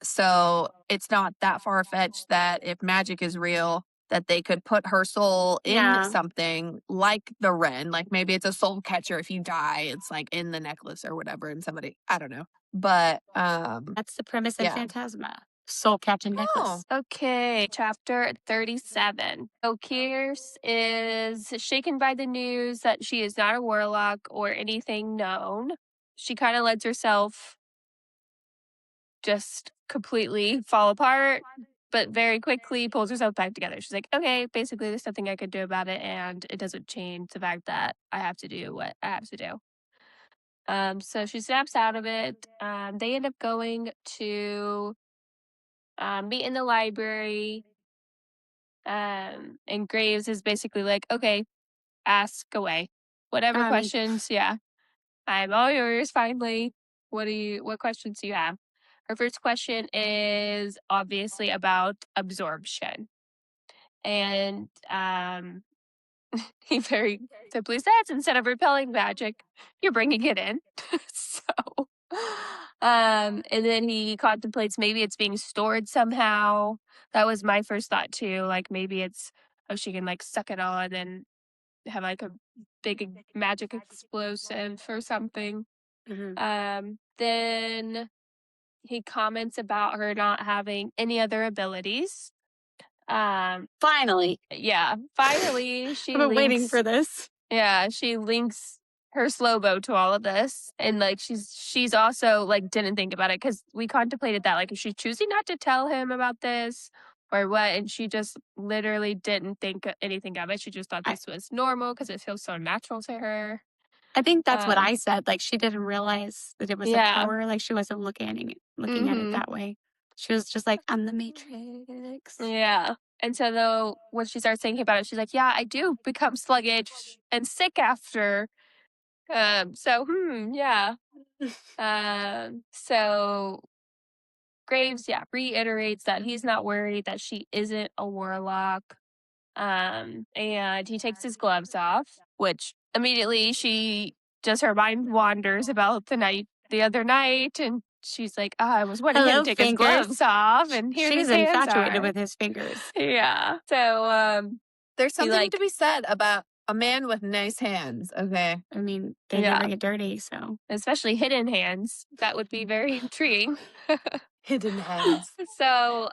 So it's not that far fetched that if magic is real, that they could put her soul in Yeah. something like the Wren. Like maybe it's a soul catcher. If you die, it's like in the necklace or whatever. And somebody, I don't know. But That's the premise in yeah. Phantasma. Soul catching necklace. Okay, chapter 37. So Kierce is shaken by the news that she is not a warlock or anything known. She kind of lets herself just completely fall apart, but very quickly pulls herself back together. She's like, okay, basically, there's nothing I could do about it, and it doesn't change the fact that I have to do what I have to do. So she snaps out of it. They end up going to meet in the library. And Graves is basically like, okay, ask away. Whatever Um, questions, yeah. I'm all yours finally. What questions do you have? Her first question is obviously about absorption. And he very simply says, instead of repelling magic, you're bringing it in. So, and then he contemplates maybe it's being stored somehow. That was my first thought too. Like maybe it's, oh, she can like suck it on and have like a big magic explosive or something. Then he comments about her not having any other abilities. Finally. Yeah, finally I've she been waiting links. for this. Yeah, she links her slow boat to all of this, and like she's also like didn't think about it because we contemplated that like is she choosing not to tell him about this or what, and she just literally didn't think anything of it. She just thought I, this was normal because it feels so natural to her. I think that's what Um, I said. Like she didn't realize that it was a yeah. power. Like she wasn't looking at it Mm-hmm. that way. She was just like, I'm the Matrix. Yeah. And so though when she starts thinking about it, she's like, yeah, I do become sluggish and sick after. So yeah. So Graves, yeah, reiterates that he's not worried that she isn't a warlock. And he takes his gloves off, which immediately her mind wanders about the other night, and she's like, oh, I was wanting him Hello, to take his fingers. gloves off, and here She's his hands infatuated are. with his fingers. Yeah. So There's he something to be said about a man with nice hands, okay? I mean, they yeah, never get dirty, so. especially hidden hands. That would be very intriguing. Hidden hands. So,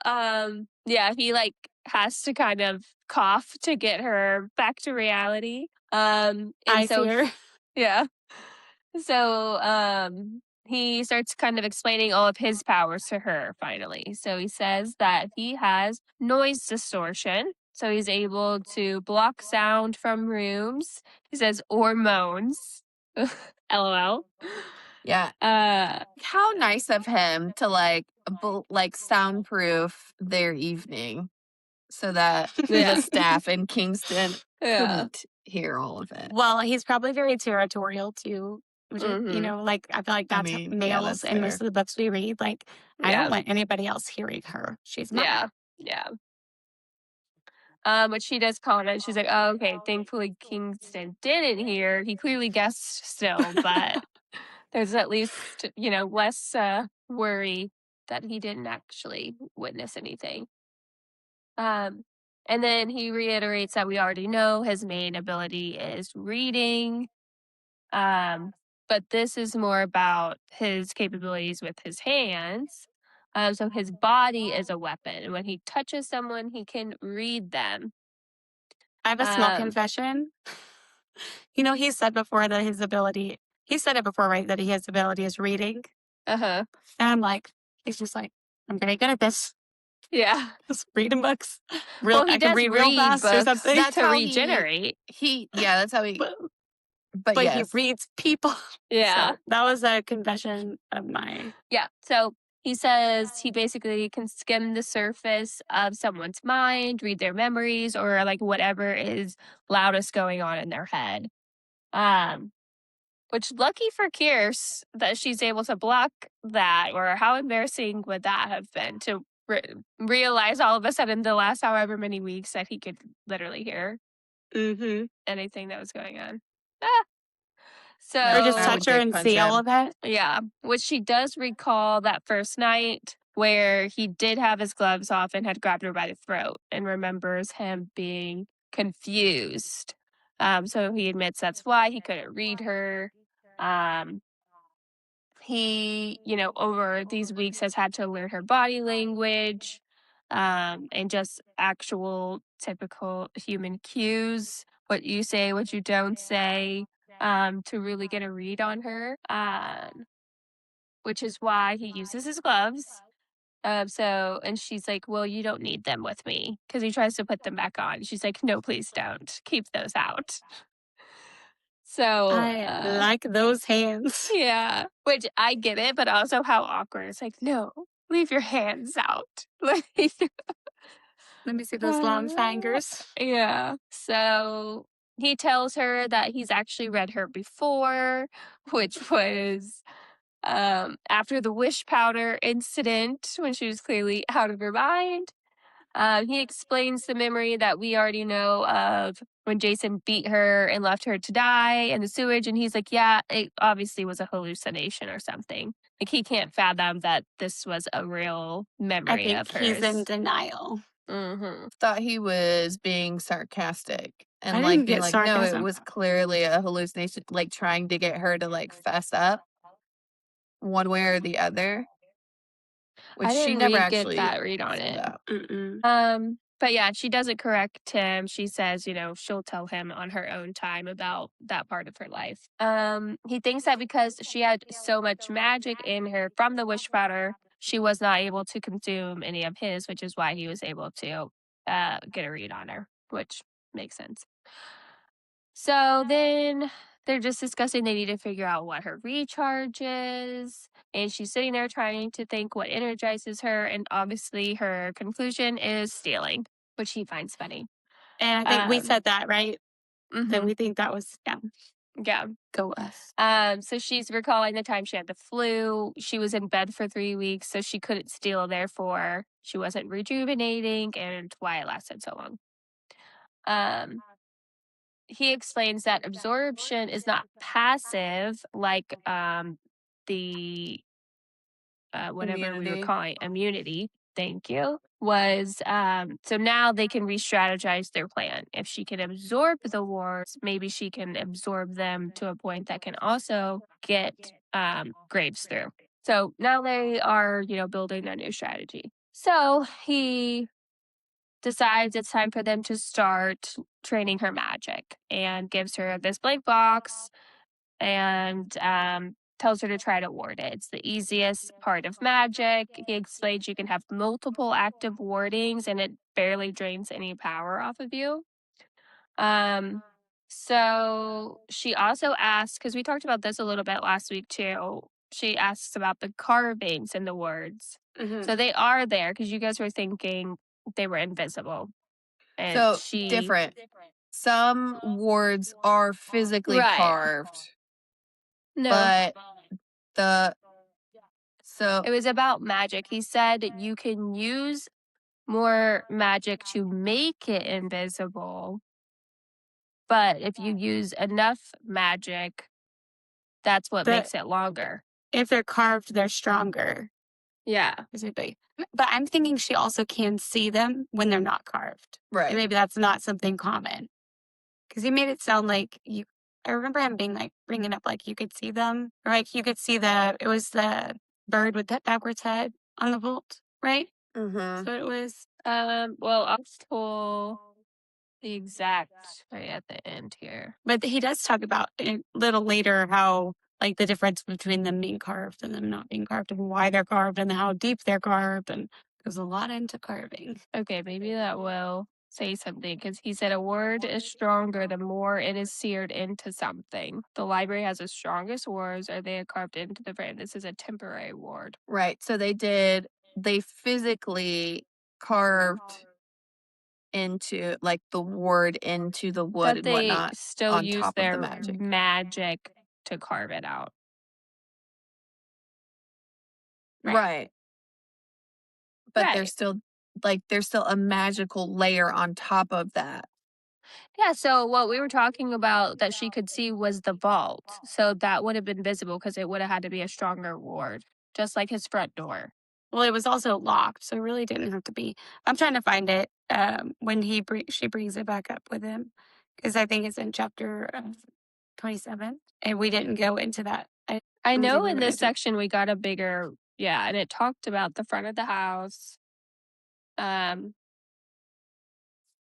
yeah, he like has to kind of cough to get her back to reality. And I so, see her. yeah. So, he starts kind of explaining all of his powers to her finally. So he says that he has noise distortion. So he's able to block sound from rooms. He says, or moans. LOL. Yeah. Uh, How nice of him to like soundproof their evening so that Yeah. the staff in Kingston yeah. couldn't hear all of it. Well, he's probably very territorial too. Which is, Mhm. like I feel like I that's mean, yeah, males that's in most fair. of the books we read. Like I Yeah. don't want anybody else hearing her. She's mine. Yeah. Yeah. But she does comment. She's like, oh, okay, thankfully Kingston didn't hear. He clearly guessed still, but there's at least, less worry that he didn't actually witness anything. And then he reiterates that we already know his main ability is reading. But this is more about his capabilities with his hands. So his body is a weapon. When he touches someone, he can read them. I have a small Um, confession. He said before that he said it before, right? That his ability is reading. uh-huh. And I'm like, he's just like, I'm very good at this. Yeah. Just reading books. Well, he I can does read real read fast or books something. That's to how regenerate. that's how he, But, but but yes. he reads people. Yeah. So that was a confession of my. Yeah. So he says he basically can skim the surface of someone's mind, read their memories, or like whatever is loudest going on in their head. Which lucky for Kierce that she's able to block that, or how embarrassing would that have been to realize all of a sudden the last however many weeks that he could literally hear anything that was going on. Ah. So Or just I would touch her dick and punch see all him. of it. yeah, which she does recall that first night where he did have his gloves off and had grabbed her by the throat, and remembers him being confused. So he admits that's why he couldn't read her. He, over these weeks has had to learn her body language, and just actual typical human cues, what you say, what you don't say, to really get a read on her. which is why he uses his gloves. And she's like, "Well, you don't need them with me," because he tries to put them back on. She's like, "No, please don't. Keep those out." So, I like those hands. yeah, which I get it, but also how awkward. It's like, "No, leave your hands out." Like, Let me see those long fingers. yeah. So he tells her that he's actually read her before, which was after the wish powder incident when she was clearly out of her mind. He explains the memory that we already know of when Jason beat her and left her to die in the sewage. And he's like, yeah, it obviously was a hallucination or something. Like, he can't fathom that this was a real I memory think of he's in hers. denial. Thought he was being sarcastic I and like didn't being get like, no, it sarcasm. was clearly a hallucination, like trying to get her to like fess up one way or the other, which I she didn't never get actually that read on said it. that. But yeah, she doesn't correct him. She says, she'll tell him on her own time about that part of her life. He thinks that because she had so much magic in her from the wish powder, she was not able to consume any of his, which is why he was able to get a read on her, which makes sense. So then they're just discussing they need to figure out what her recharge is. And she's sitting there trying to think what energizes her. And obviously, her conclusion is stealing, which he finds funny. And I think we said that, right? That Mhm. we think that was, Yeah. go us. So she's recalling the time she had the flu. She was in bed for 3 weeks, so she couldn't steal. Therefore, she wasn't rejuvenating, and why it lasted so long. Um, he explains that absorption is not passive like the whatever we were Immunity. calling immunity. Thank you. Was so now they can re-strategize their plan. If she can absorb the wards, maybe she can absorb them to a point that can also get Graves through. So now they are, building their new strategy. So he decides it's time for them to start training her magic and gives her this blank box and tells her to try to ward it. It's the easiest part of magic. He explains you can have multiple active wardings and it barely drains any power off of you. So she also asks, because we talked about this a little bit last week too. She asks about the carvings in the words. So they are there because you guys were thinking they were invisible. And So she different. Some wards are physically Right. carved, No, but the so it was about magic. He said you can use more magic to make it invisible, but if you use enough magic, that's what The- makes it longer. If they're carved, they're stronger. Yeah. Physically. But I'm thinking she also can see them when they're not carved. right. And maybe that's not something common. Because he made it sound like you. I remember him being like, bringing up like you could see them. Or like you could see it was the bird with that backwards head on the vault, right? Mm-hmm. So it was. Well, I'll pull the exact right at the end here. But he does talk about a little later how like the difference between them being carved and them not being carved and why they're carved and how deep they're carved, and there's a lot into carving. Okay, maybe that will say something because he said a word is stronger the more it is seared into something. The library has the strongest words. Are they carved into the frame? This is a temporary ward. Right. So they physically carved into like the ward into the wood But and they whatnot still on use top of the their magic. magic to carve it out. Right. But Right. there's still a magical layer on top of that. Yeah, so what we were talking about that she could see was the vault. So that would have been visible because it would have had to be a stronger ward, just like his front door. Well, it was also locked, so it really didn't have to be. I'm trying to find it when she brings it back up with him, because I think it's in chapter 27, and we didn't go into that. I don't know think we in went this into- section we got a bigger, yeah, and it talked about the front of the house.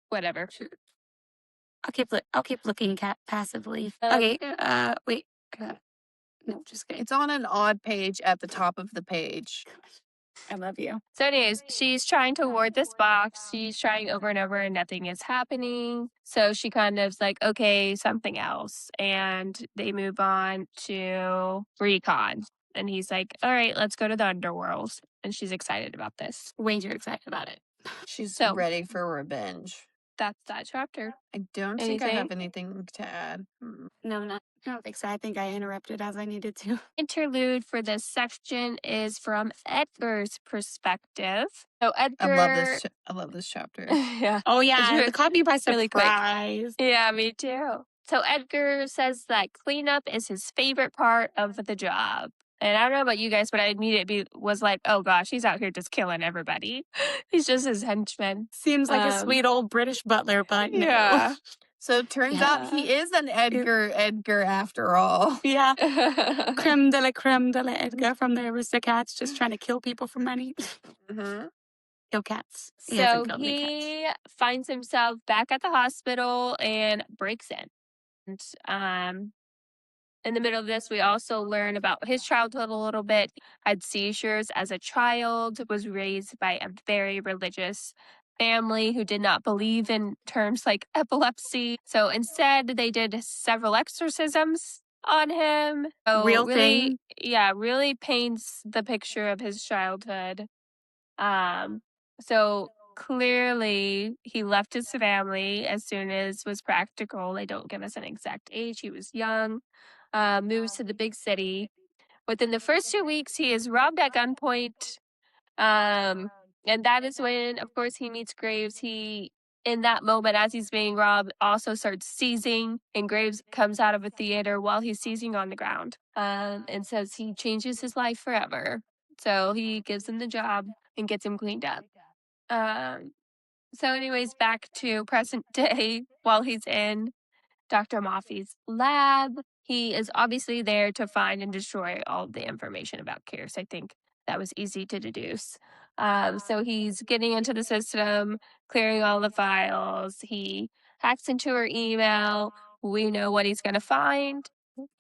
Whatever. I'll keep looking passively. Um, Okay. Wait. No, just kidding. It's on an odd page at the top of the page. I love you. So anyways, she's trying to ward this box. She's trying over and over and nothing is happening. So she kind of is like, okay, something else. And they move on to recon. And he's like, all right, let's go to the underworld. And she's excited about this. Way too excited about it. She's So- ready for revenge. That's that chapter. I don't think I have anything to add. No, I don't think so. I think I interrupted as I needed to. Interlude for this section is from Edgar's perspective. So Edgar, I love this chapter. yeah, Oh yeah, It's it caught me by really quick. surprise. Yeah, me too. So Edgar says that cleanup is his favorite part of the job. And I don't know about you guys, but I immediately was like, oh gosh, he's out here just killing everybody. He's just his henchman. Seems like a sweet old British butler, but no. Yeah. So it turns out he is an Edgar after all. Yeah. Creme de la Edgar from the Aristocats, just trying to kill people for money. Mm-hmm. Kill cats. He So hasn't killed any cats. he finds himself back at the hospital and breaks in. And in the middle of this, we also learn about his childhood a little bit. Had seizures as a child, was raised by a very religious family who did not believe in terms like epilepsy. So instead, they did several exorcisms on him. So Real really, thing. yeah, really paints the picture of his childhood. So clearly he left his family as soon as was practical. They don't give us an exact age. He was young. Moves to the big city. Within the first 2 weeks, he is robbed at gunpoint. And that is when, of course, he meets Graves. He, in that moment, as he's being robbed, also starts seizing, and Graves comes out of a theater while he's seizing on the ground, and says he changes his life forever. So he gives him the job and gets him cleaned up. So anyways, back to present day while he's in Dr. Mafi's lab. He is obviously there to find and destroy all the information about Pierce. I think that was easy to deduce. So he's getting into the system, clearing all the files. He hacks into her email. We know what he's going to find.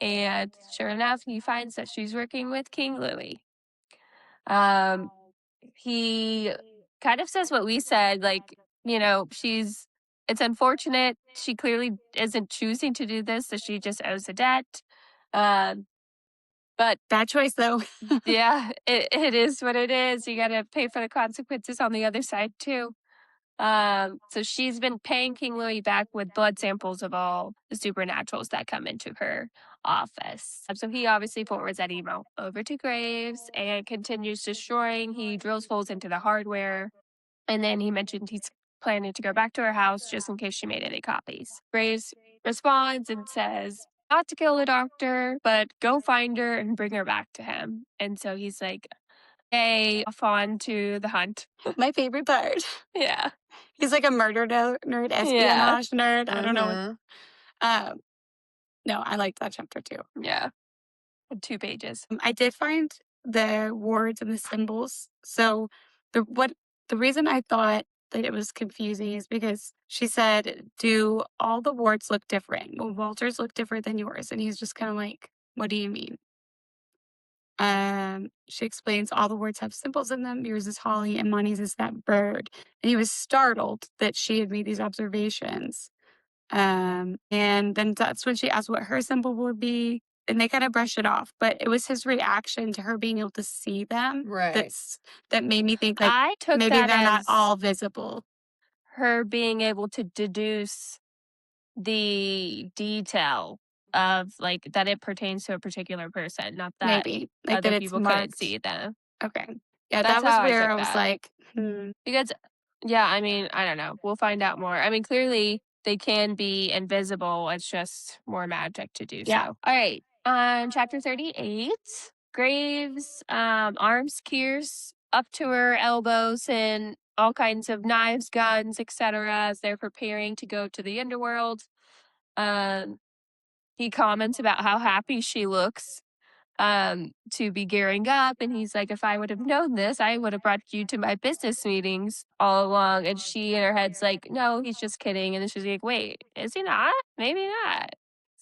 And sure enough, he finds that she's working with King Louis. He kind of says what we said, like, you know, it's unfortunate. She clearly isn't choosing to do this, so she just owes a debt. But Bad choice though. yeah, it is what it is. You got to pay for the consequences on the other side too. So she's been paying King Louis back with blood samples of all the supernaturals that come into her office. So he obviously forwards that email over to Graves and continues destroying. He drills holes into the hardware. And then he mentioned he's planning to go back to her house just in case she made any copies. Graves responds and says, not to kill the doctor, but go find her and bring her back to him. And so he's like, hey, off on to the hunt. My favorite part. Yeah. He's like a murder nerd, espionage nerd. I don't know. No, I liked that chapter too. Yeah. 2 pages. I did find the words and the symbols. So the reason I thought that it was confusing is because she said, do all the words look different? Well, Walter's look different than yours. And he's just kind of like, what do you mean? She explains all the words have symbols in them. Yours is holly and Money's is that bird. And he was startled that she had made these observations. And then that's when she asked what her symbol would be. And they kind of brush it off. But it was his reaction to her being able to see them Right. that made me think like I took maybe that they're not as all visible. her being able to deduce the detail of like that it pertains to a particular person, not that Maybe. Like that other it's people couldn't marked. see them. Okay. Yeah, That's that was how I where took I was that. like, Because, yeah, I mean, I don't know. We'll find out more. I mean, clearly they can be invisible. It's just more magic to do Yeah. so. All right. Chapter 38. Graves arms Kier's up to her elbows and all kinds of knives, guns, etc. as they're preparing to go to the underworld. He comments about how happy she looks to be gearing up, and he's like, if I would have known this, I would have brought you to my business meetings all along. And she in her head's like, no, he's just kidding. And then she's like, wait, is he not? Maybe not.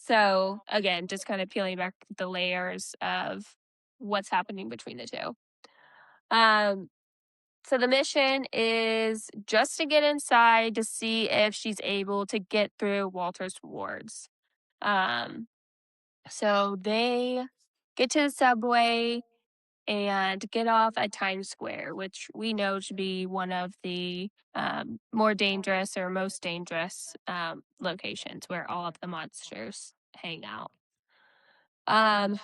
So again, just kind of peeling back the layers of what's happening between the two. So the mission is just to get inside to see if she's able to get through Walter's wards. Um, so they get to the subway and get off at Times Square, which we know to be one of the more dangerous or most dangerous locations where all of the monsters hang out.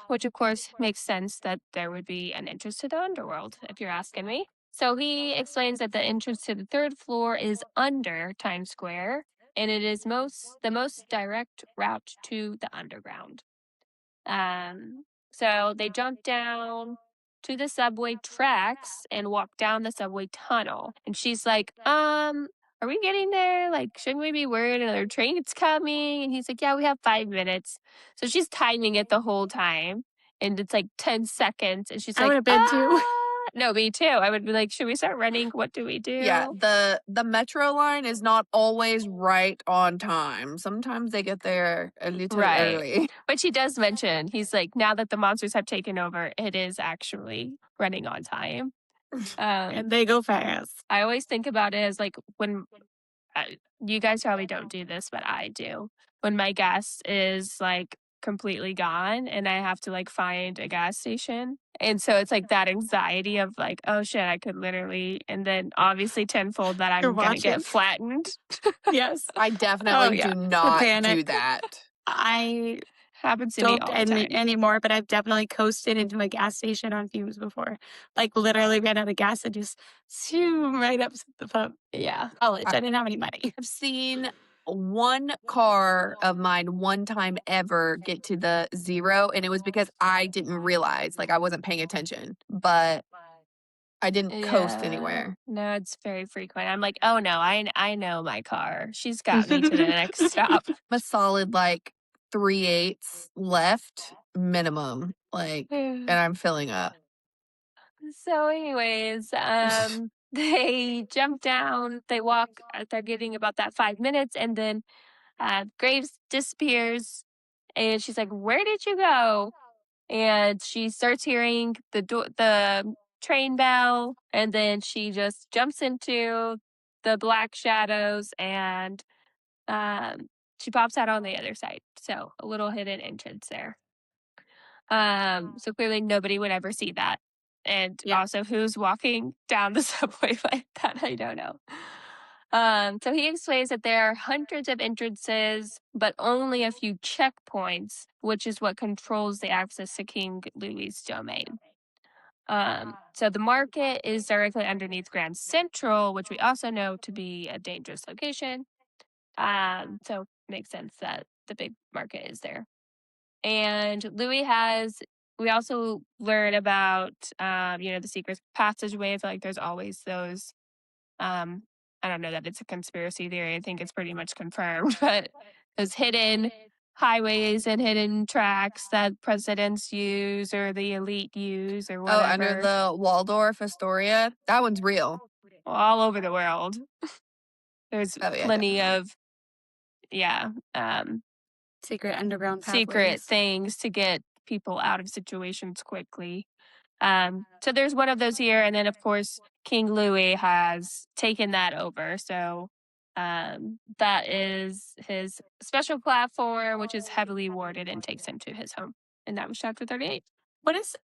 Which of course makes sense that there would be an entrance to the underworld, if you're asking me. So he explains that the entrance to the third floor is under Times Square, and it is the most direct route to the underground. So they jump down to the subway tracks and walk down the subway tunnel. And she's like, are we getting there? Like, shouldn't we be worried another train's coming? And he's like, yeah, we have 5 minutes. So she's timing it the whole time. And it's like 10 seconds. And she's I like, would have been too. no, me too. I would be like, should we start running? What do we do? Yeah, the metro line is not always right on time. Sometimes they get there a little early. But she does mention, he's like, now that the monsters have taken over, it is actually running on time. And they go fast. I always think about it as like when you guys probably don't do this, but I do. When my gas is like completely gone and I have to like find a gas station. And so it's like that anxiety of like, oh shit, I could literally, and then obviously tenfold that You're I'm going to get watching. flattened. Yes. I definitely yeah. do The not do panic. that. I Happens to me don't all the admit time. anymore, but I've definitely coasted into a gas station on fumes before. Like literally ran out of gas and just zoom right up to the pump. Yeah. College. I didn't have any money. I've seen one car of mine one time ever get to the 0, and it was because I didn't realize, like I wasn't paying attention, but I didn't coast anywhere. No, it's very frequent. I'm like, oh no, I know my car. She's got me to the next stop. I'm a solid like 3/8 left minimum, like, and I'm filling up. So, anyways, they jump down, they walk, they're getting about that 5 minutes, and then Graves disappears, and she's like, "Where did you go?" And she starts hearing the train bell, and then she just jumps into the black shadows, and she pops out on the other side. So a little hidden entrance there. So clearly nobody would ever see that. And Yeah. also who's walking down the subway like that, I don't know. So he explains that there are hundreds of entrances, but only a few checkpoints, which is what controls the access to King Louis's domain. So the market is directly underneath Grand Central, which we also know to be a dangerous location. So makes sense that the big market is there. And we also learn about, the secret passageway. I feel like there's always those, um, I don't know that it's a conspiracy theory. I think it's pretty much confirmed, but those hidden highways and hidden tracks that presidents use or the elite use or Oh, under whatever, the Waldorf Astoria, that one's real. all over the world. There's Oh, yeah, plenty definitely. of Secret underground secret pathways. things to get people out of situations quickly. So there's one of those here, and then of course King Louis has taken that over. So that is his special platform, which is heavily warded and takes him to his home. And that was chapter 38. What is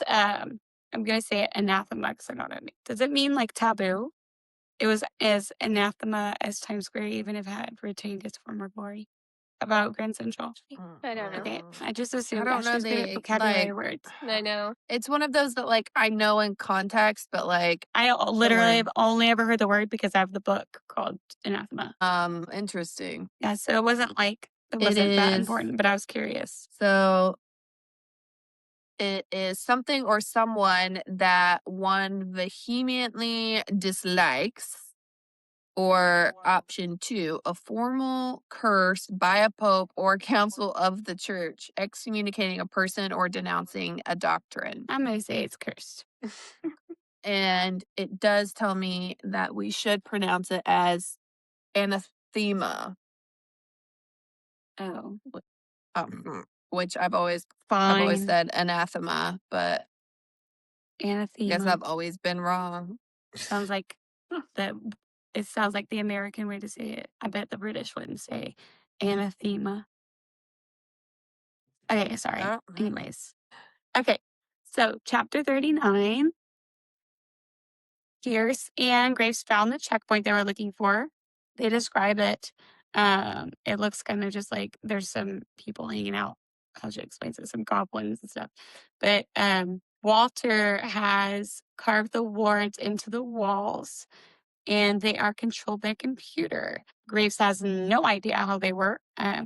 I'm gonna say it anathema because I don't know. Does it mean like taboo? It was as anathema as Times Square, even if it had retained its former glory. About Grand Central. I don't know. Okay, I just assumed. don't know She's good at the, vocabulary like- words. I know. It's one of those that like I know in context, but like I literally word. have only ever heard the word because I have the book called Anathema. interesting. Yeah, so it wasn't that is- important, but I was curious. So it is something or someone that one vehemently dislikes, or option 2, a formal curse by a pope or council of the church, excommunicating a person or denouncing a doctrine. I'm gonna say it's cursed. And it does tell me that we should pronounce it as anathema. Oh, which I've always Fine. said anathema, but I guess Anathema. I've always been wrong. Sounds like the it sounds like the American way to say it. I bet the British wouldn't say anathema. Okay, sorry. Oh, Anyways. Okay. So chapter 39. Pierce and Graves found the checkpoint they were looking for. They describe it. It looks kind of just like there's some people hanging out. How she explains it, some goblins and stuff. But Walter has carved the wards into the walls and they are controlled by a computer. Graves has no idea how they work,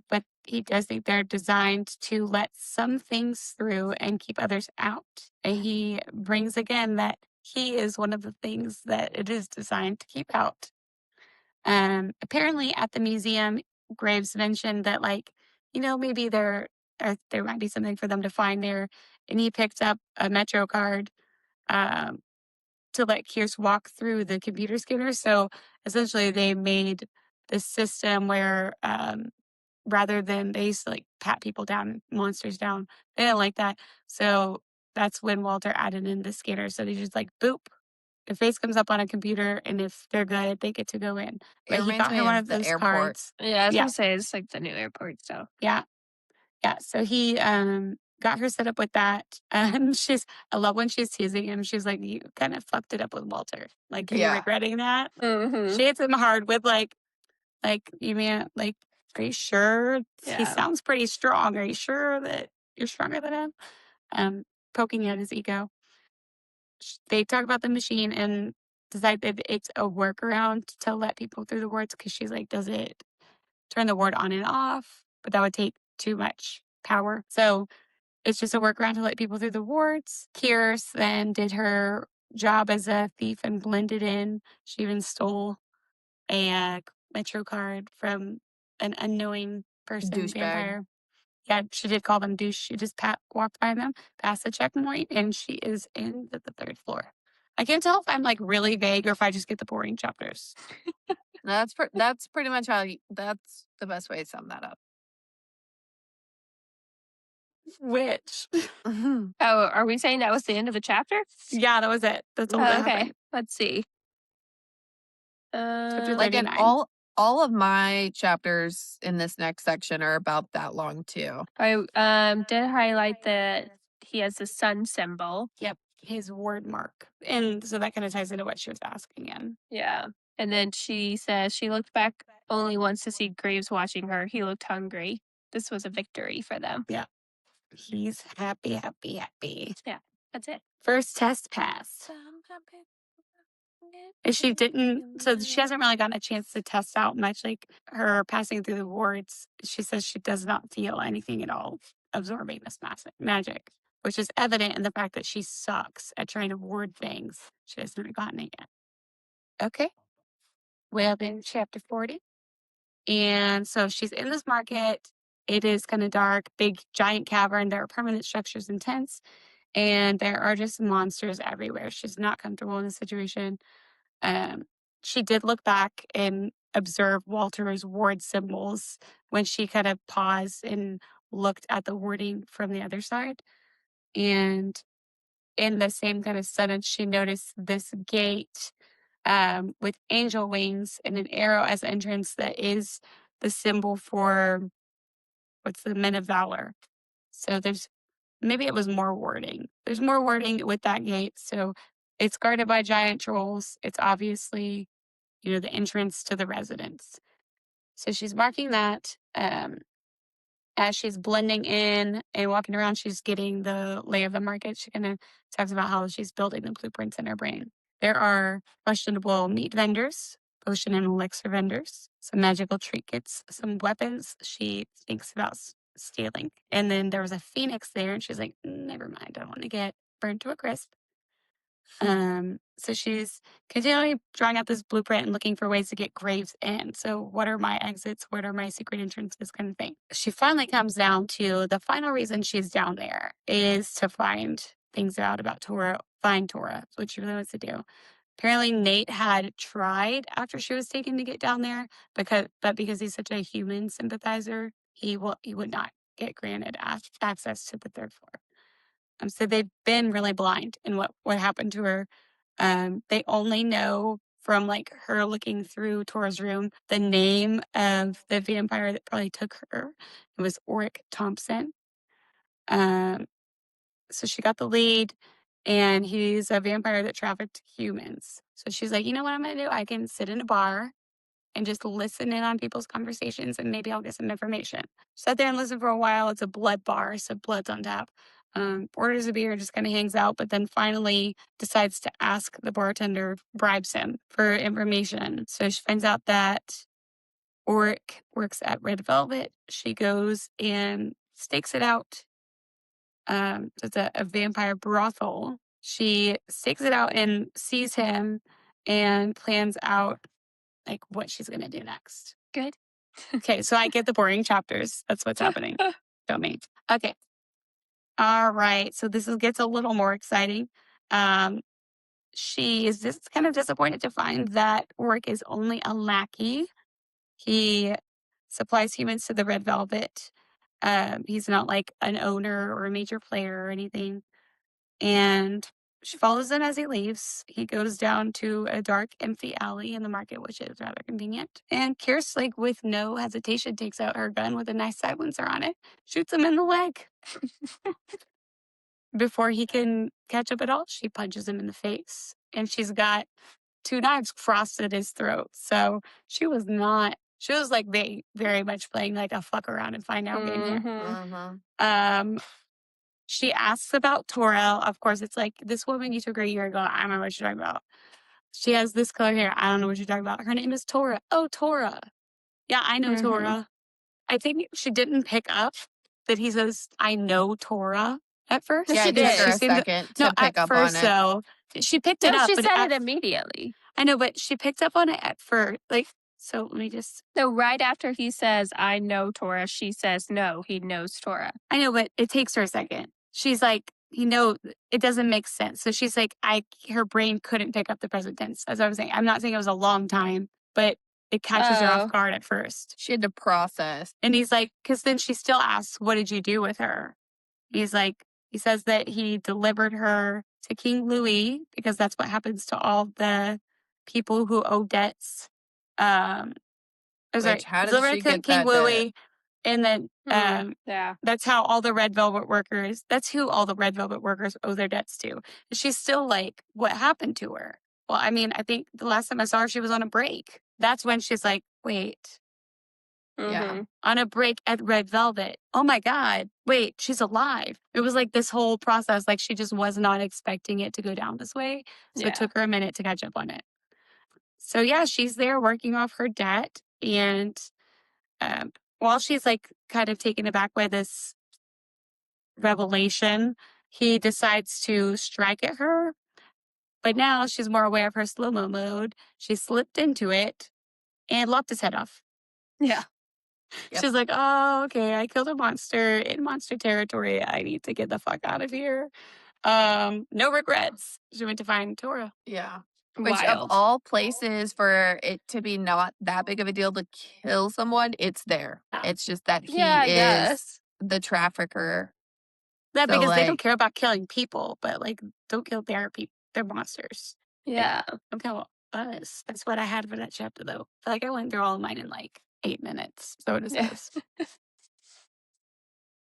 but he does think they're designed to let some things through and keep others out. And he brings again that he is one of the things that it is designed to keep out. Apparently, at the museum, Graves mentioned that, like, maybe there might be something for them to find there, and he picked up a Metro card. Um, to let Kears walk through the computer scanner. So essentially, they made this system where rather than they used to like pat people down, monsters down, they didn't like that. So that's when Walter added in the scanner. So they just like boop. Their face comes up on a computer, and if they're good, they get to go in. But it he reminds got me her one of of the those airport. cards. Yeah, I was Yeah. gonna say it's like the new airport stuff. Yeah. Yeah. So he got her set up with that. And I love when she's teasing him. She's like, you kind of fucked it up with Walter. Like, are you Yeah. regretting that? Mm-hmm. She hits him hard with you mean, like, are you sure? He Yeah. sounds pretty strong. Are you sure that you're stronger than him? Poking at his ego. They talk about the machine and decide that it's a workaround to let people through the wards because she's like, does it turn the ward on and off? But that would take too much power. So it's just a workaround to let people through the wards. Kierce then did her job as a thief and blended in. She even stole a Metro card from an unknowing person, Douchebag. vampire. Yeah, she did call them douche. She just walked by them, passed the checkpoint, and she is in the third floor. I can't tell if I'm like really vague or if I just get the boring chapters. That's pretty much that's the best way to sum that up. Which, Oh, are we saying that was the end of the chapter? yeah, that was it. That's all Oh, that okay. happened. Let's see. Chapter Like, and 39. all of my chapters in this next section are about that long too. I did highlight that he has the sun symbol. Yep, his word mark. And so that kind of ties into what she was asking in. Yeah. And then she says she looked back only once to see Graves watching her. He looked hungry. This was a victory for them. Yeah. He's happy, happy, happy. Yeah, that's it. First test pass. And she didn't, so she hasn't really gotten a chance to test out much, like her passing through the wards. She says she does not feel anything at all absorbing this magic, which is evident in the fact that she sucks at trying to ward things. She hasn't gotten it yet. Okay. Well, then, chapter 40. And so she's in this market. It is kind of dark, big, giant cavern. There are permanent structures and tents, and there are just monsters everywhere. She's not comfortable in the situation. She did look back and observe Walter's ward symbols when she kind of paused and looked at the wording from the other side. And in the same kind of sentence, she noticed this gate with angel wings and an arrow as entrance that is the symbol for what's the men of valor. So maybe it was more wording. There's more wording with that gate. So it's guarded by giant trolls. It's obviously, the entrance to the residence. So she's marking that. As she's blending in and walking around, she's getting the lay of the market. She kind of talks about how she's building the blueprints in her brain. There are questionable meat vendors, potion and elixir vendors, some magical trinkets, some weapons she thinks about stealing. And then there was a phoenix there, and she's like, never mind, I don't want to get burned to a crisp. So she's continually drawing out this blueprint and looking for ways to get Graves in. So what are my exits? What are my secret entrances kind of thing? She finally comes down to the final reason she's down there is to find things out about Tora, find Tora, which she really wants to do. Apparently Nate had tried after she was taken to get down there because he's such a human sympathizer, he would not. get granted access to the third floor. So they've been really blind in what happened to her. They only know from like her looking through Tora's room the name of the vampire that probably took her. It was Oric Thompson. So she got the lead, and he's a vampire that trafficked humans. So she's like, you know what I'm going to do? I can sit in a bar and just listen in on people's conversations, and maybe I'll get some information. Sat there and listened for a while. It's a blood bar, so blood's on tap. Orders a beer and just kind of hangs out, but then finally decides to ask the bartender, bribes him for information. So she finds out that Oric works at Red Velvet. She goes and stakes it out. So it's a vampire brothel. She stakes it out and sees him and plans out like what she's going to do next. Good. Okay, so I get the boring chapters. That's what's happening. Show me. Okay. All right. So this gets a little more exciting. She is just kind of disappointed to find that Oric is only a lackey. He supplies humans to the Red Velvet. He's not like an owner or a major player or anything. And she follows him as he leaves. He goes down to a dark, empty alley in the market, which is rather convenient. And Kierslig, with no hesitation, takes out her gun with a nice silencer on it, shoots him in the leg. Before he can catch up at all, she punches him in the face. And she's got 2 knives crossed at his throat. So she was like very much playing like a fuck around and find out game here. Mhm. She asks about Tora. Of course, it's like, this woman you took her a year ago. I don't know what you're talking about. She has this color hair. I don't know what you're talking about. Her name is Tora. Oh, Tora. Yeah, I know Mhm. Tora. I think she didn't pick up that he says, I know Tora at first. No, Yeah, she it took did. her She a seemed second no, to pick at up first, on it. so she picked it No, up. she but said it immediately. I know, but she picked up on it at first. Like, so let me just. So right after he says, I know Tora, she says, no, he knows Tora. I know, but it takes her a second. She's like, it doesn't make sense. So she's like, her brain couldn't pick up the present tense. That's what I'm saying. I'm not saying it was a long time, but it catches her Oh. off guard at first. She had to process. And he's like, because then she still asks, what did you do with her? He says that he delivered her to King Louis, because that's what happens to all the people who owe debts. Which, how did delivered she to get King that Louis, and then Yeah. that's how all the Red Velvet workers, that's who all the Red Velvet workers owe their debts to. And she's still like, what happened to her? Well, I mean, I think the last time I saw her, she was on a break. That's when she's like, wait, Yeah. Mhm. on a break at Red Velvet. Oh my God, wait, she's alive. It was like this whole process, like she just was not expecting it to go down this way. So Yeah. it took her a minute to catch up on it. So yeah, she's there working off her debt. And while she's like kind of taken aback by this revelation, he decides to strike at her. But now she's more aware of her slow-mo mode. She slipped into it and lopped his head off. Yeah. Yep. She's like, oh, okay, I killed a monster in monster territory. I need to get the fuck out of here. No regrets. She went to find Tora. Yeah. Which, of Wild. all places for it to be not that big of a deal to kill someone, it's there. It's just that he Yeah, I is guess. the trafficker. That So, because they don't like, care about killing people, but like don't kill their people. They're monsters. Yeah. Don't kill us. That's what I had for that chapter, though. I feel like I went through all of mine in like 8 minutes. So it is Yeah. this.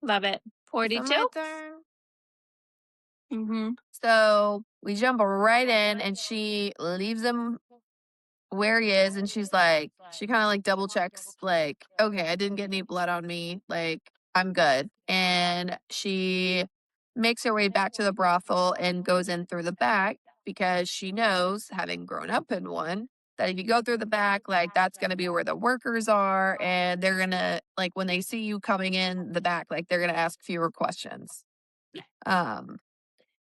Love it. is 42. it my turn? Mm-hmm. So we jump right in, and she leaves him where he is, and she's like, she kind of like double checks, like, okay, I didn't get any blood on me, like, I'm good. And she makes her way back to the brothel and goes in through the back because she knows, having grown up in one, that if you go through the back, like, that's going to be where the workers are, and they're going to, like, when they see you coming in the back, like, they're going to ask fewer questions.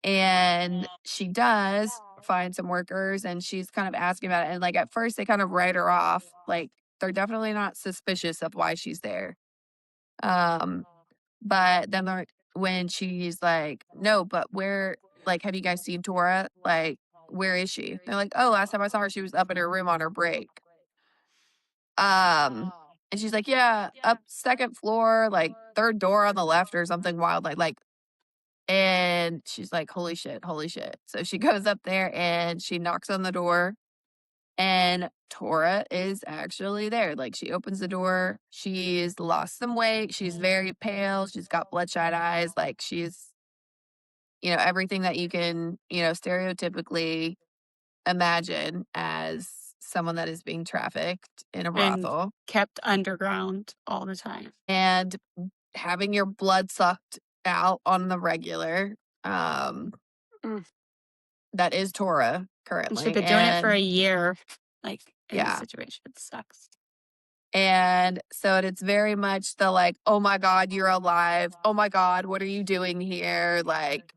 And she does find some workers, and she's kind of asking about it. And like at first they kind of write her off. Like they're definitely not suspicious of why she's there. But then when she's like, no, but where, like, have you guys seen Tora? Like, where is she? They're like, oh, last time I saw her, she was up in her room on her break. And she's like, yeah, up second floor, like third door on the left or something wild. And she's like, holy shit, holy shit. So she goes up there and she knocks on the door. And Tora is actually there. Like, she opens the door. She's lost some weight. She's very pale. She's got bloodshot eyes. Like, she's, everything that you can, stereotypically imagine as someone that is being trafficked in a And brothel kept underground all the time. and having your blood sucked out on the regular. Mm. That is Tora And currently. she'd been doing it for a And year, like, in this yeah. situation. It sucks. And so it's very much the like, oh my God, you're alive. Oh my God, what are you doing here? Like,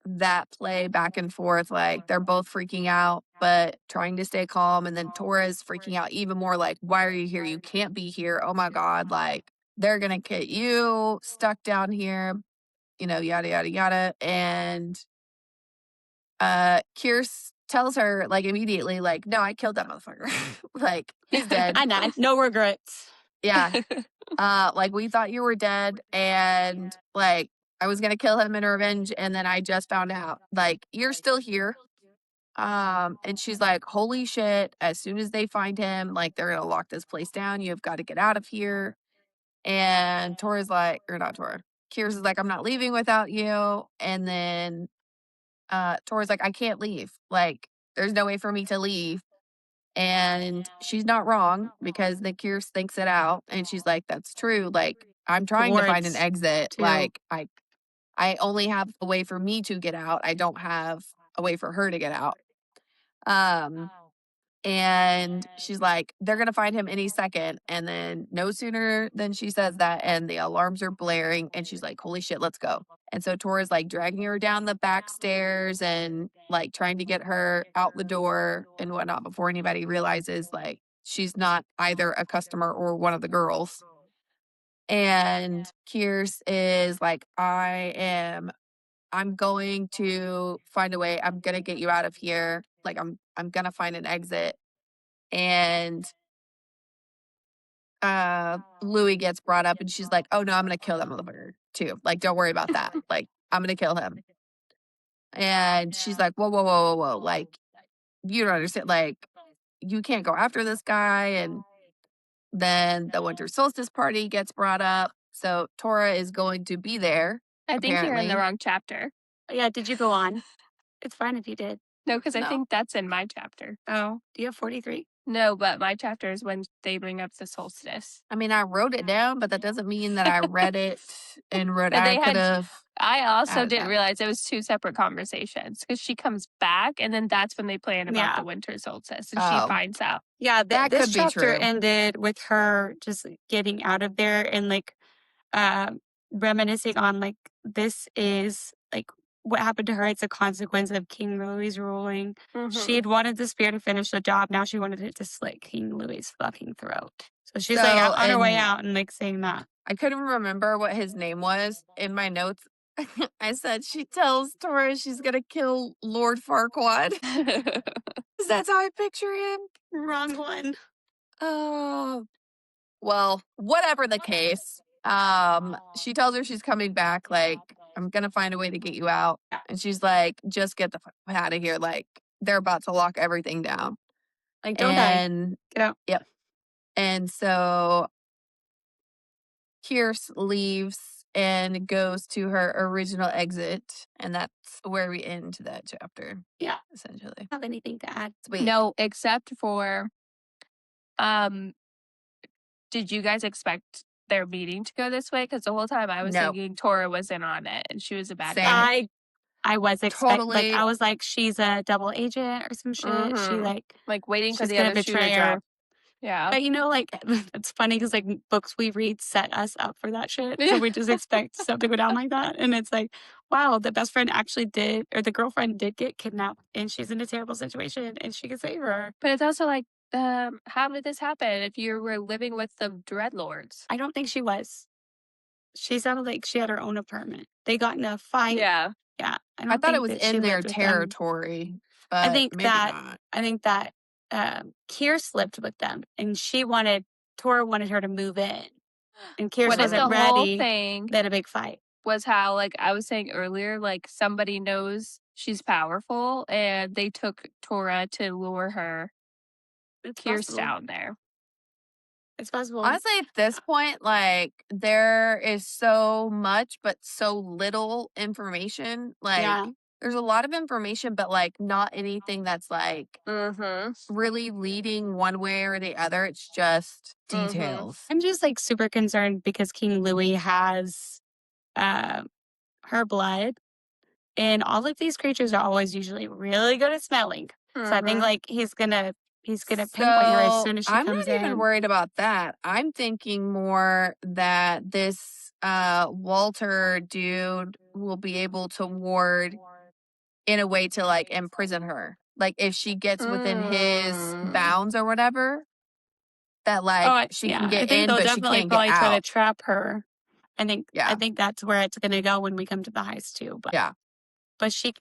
that play back and forth. Like, they're both freaking out, but trying to stay calm. And then Torres freaking out even more, like, why are you here? You can't be here. Oh my God, like, they're going to get you stuck down here, yada, yada, yada. And Kierce tells her, like, immediately, like, no, I killed that motherfucker. Like, he's dead. I know. No regrets. Yeah. Like, we thought you were dead, and like, I was gonna kill him in revenge, and then I just found out, like, you're still here. And she's like, holy shit, as soon as they find him, like, they're gonna lock this place down. You've got to get out of here. And Tora's like, or not Tora, Kierce is like, I'm not leaving without you. And then Tora's like, I can't leave. Like, there's no way for me to leave. And she's not wrong, because the Kierce thinks it out. And she's like, that's true. Like, I'm trying to find an Words, exit. too. Like, I only have a way for me to get out. I don't have a way for her to get out. And she's like, they're going to find him any second. And then no sooner than she says that, and the alarms are blaring, and she's like, holy shit, let's go. And so Tora's like dragging her down the back stairs and like trying to get her out the door and whatnot before anybody realizes, like, she's not either a customer or one of the girls. And Kierce is like, I'm going to find a way. I'm going to get you out of here. Like, I'm going to find an exit. And Louis gets brought up, and she's like, oh no, I'm gonna kill that motherfucker too. Like, don't worry about that. Like, I'm gonna kill him. And she's like, whoa, whoa, whoa, whoa, whoa. Like, you don't understand. Like, you can't go after this guy. And then the winter solstice party gets brought up. So Tora is going to be there. I think you're in apparently. the wrong chapter. Yeah, did you go on? It's fine if you did. No, because I No. think that's in my chapter. Oh, do you have 43? No, but my chapter is when they bring up the solstice. I mean, I wrote it down, but that doesn't mean that I read it and wrote. But I they could had- have. I also added didn't that. realize it was two separate conversations, because she comes back and then that's when they plan about Yeah. the winter solstice, and Oh. she finds out. Yeah, That this could be chapter true. ended with her just getting out of there and like reminiscing on like this is like what happened to her. It's a consequence of King Louis' ruling. She had wanted the spear to finish the job. Now she wanted it to slit King Louis' fucking throat. So she's like So, on her way and- out and like saying that. I couldn't remember what his name was in my notes. I said she tells Tora she's gonna kill Lord Farquaad. That's how I picture him. Wrong one. Oh, well, whatever the case. She tells her she's coming back. Like, I'm gonna find a way to get you out. And she's like, just get the fuck out of here. Like, they're about to lock everything down. Like, don't die. And Get out. yep. And so Kierce leaves and goes to her original exit, and that's where we end that chapter. Yeah. Essentially. Have anything to add? Sweet. No, except for, did you guys expect their meeting to go this way? Because the whole time I was No. thinking Tora was in on it and she was a bad Same. guy. I was expecting, Totally. like, I was like, she's a double agent or some shit. She Mhm. Like waiting for she's the gonna other shoe to betray her. drop. Yeah. But you know, like, it's funny because like books we read set us up for that shit. Yeah. So we just expect stuff to go down like that. And it's like, wow, the best friend actually did, or the girlfriend did get kidnapped and she's in a terrible situation and she could save her. But it's also like, how did this happen if you were living with the Dreadlords? I don't think she was. She sounded like she had her own apartment. They got in a fight. Yeah. Yeah. I don't thought it think was that she in their lived with them. territory. But I think maybe that not. I think that Kierce lived with them and she wanted Tora wanted her to move in, and What Kier's if wasn't the whole ready. thing They had a big fight. was how, like I was saying earlier, like somebody knows she's powerful and they took Tora to lure her It's Kier's possible. down there. It's possible. Honestly, at this point, like there is so much, but so little information. Like Yeah. there's a lot of information, but like not anything that's like Mm-hmm. really leading one way or the other. It's just Mhm. details. I'm just like super concerned because King Louis has her blood, and all of these creatures are always usually really good at smelling. So I think Mhm. like he's gonna pinpoint her as So soon as she I'm comes not even in. worried about that. I'm thinking more that this Walter dude will be able to ward in a way to like imprison her. Like if she gets within his bounds or whatever, that like she can I get think in, they'll but she definitely can't get probably try to out. trap her. I Yeah. think that's where it's gonna go when we come to the heist too. Yeah. But she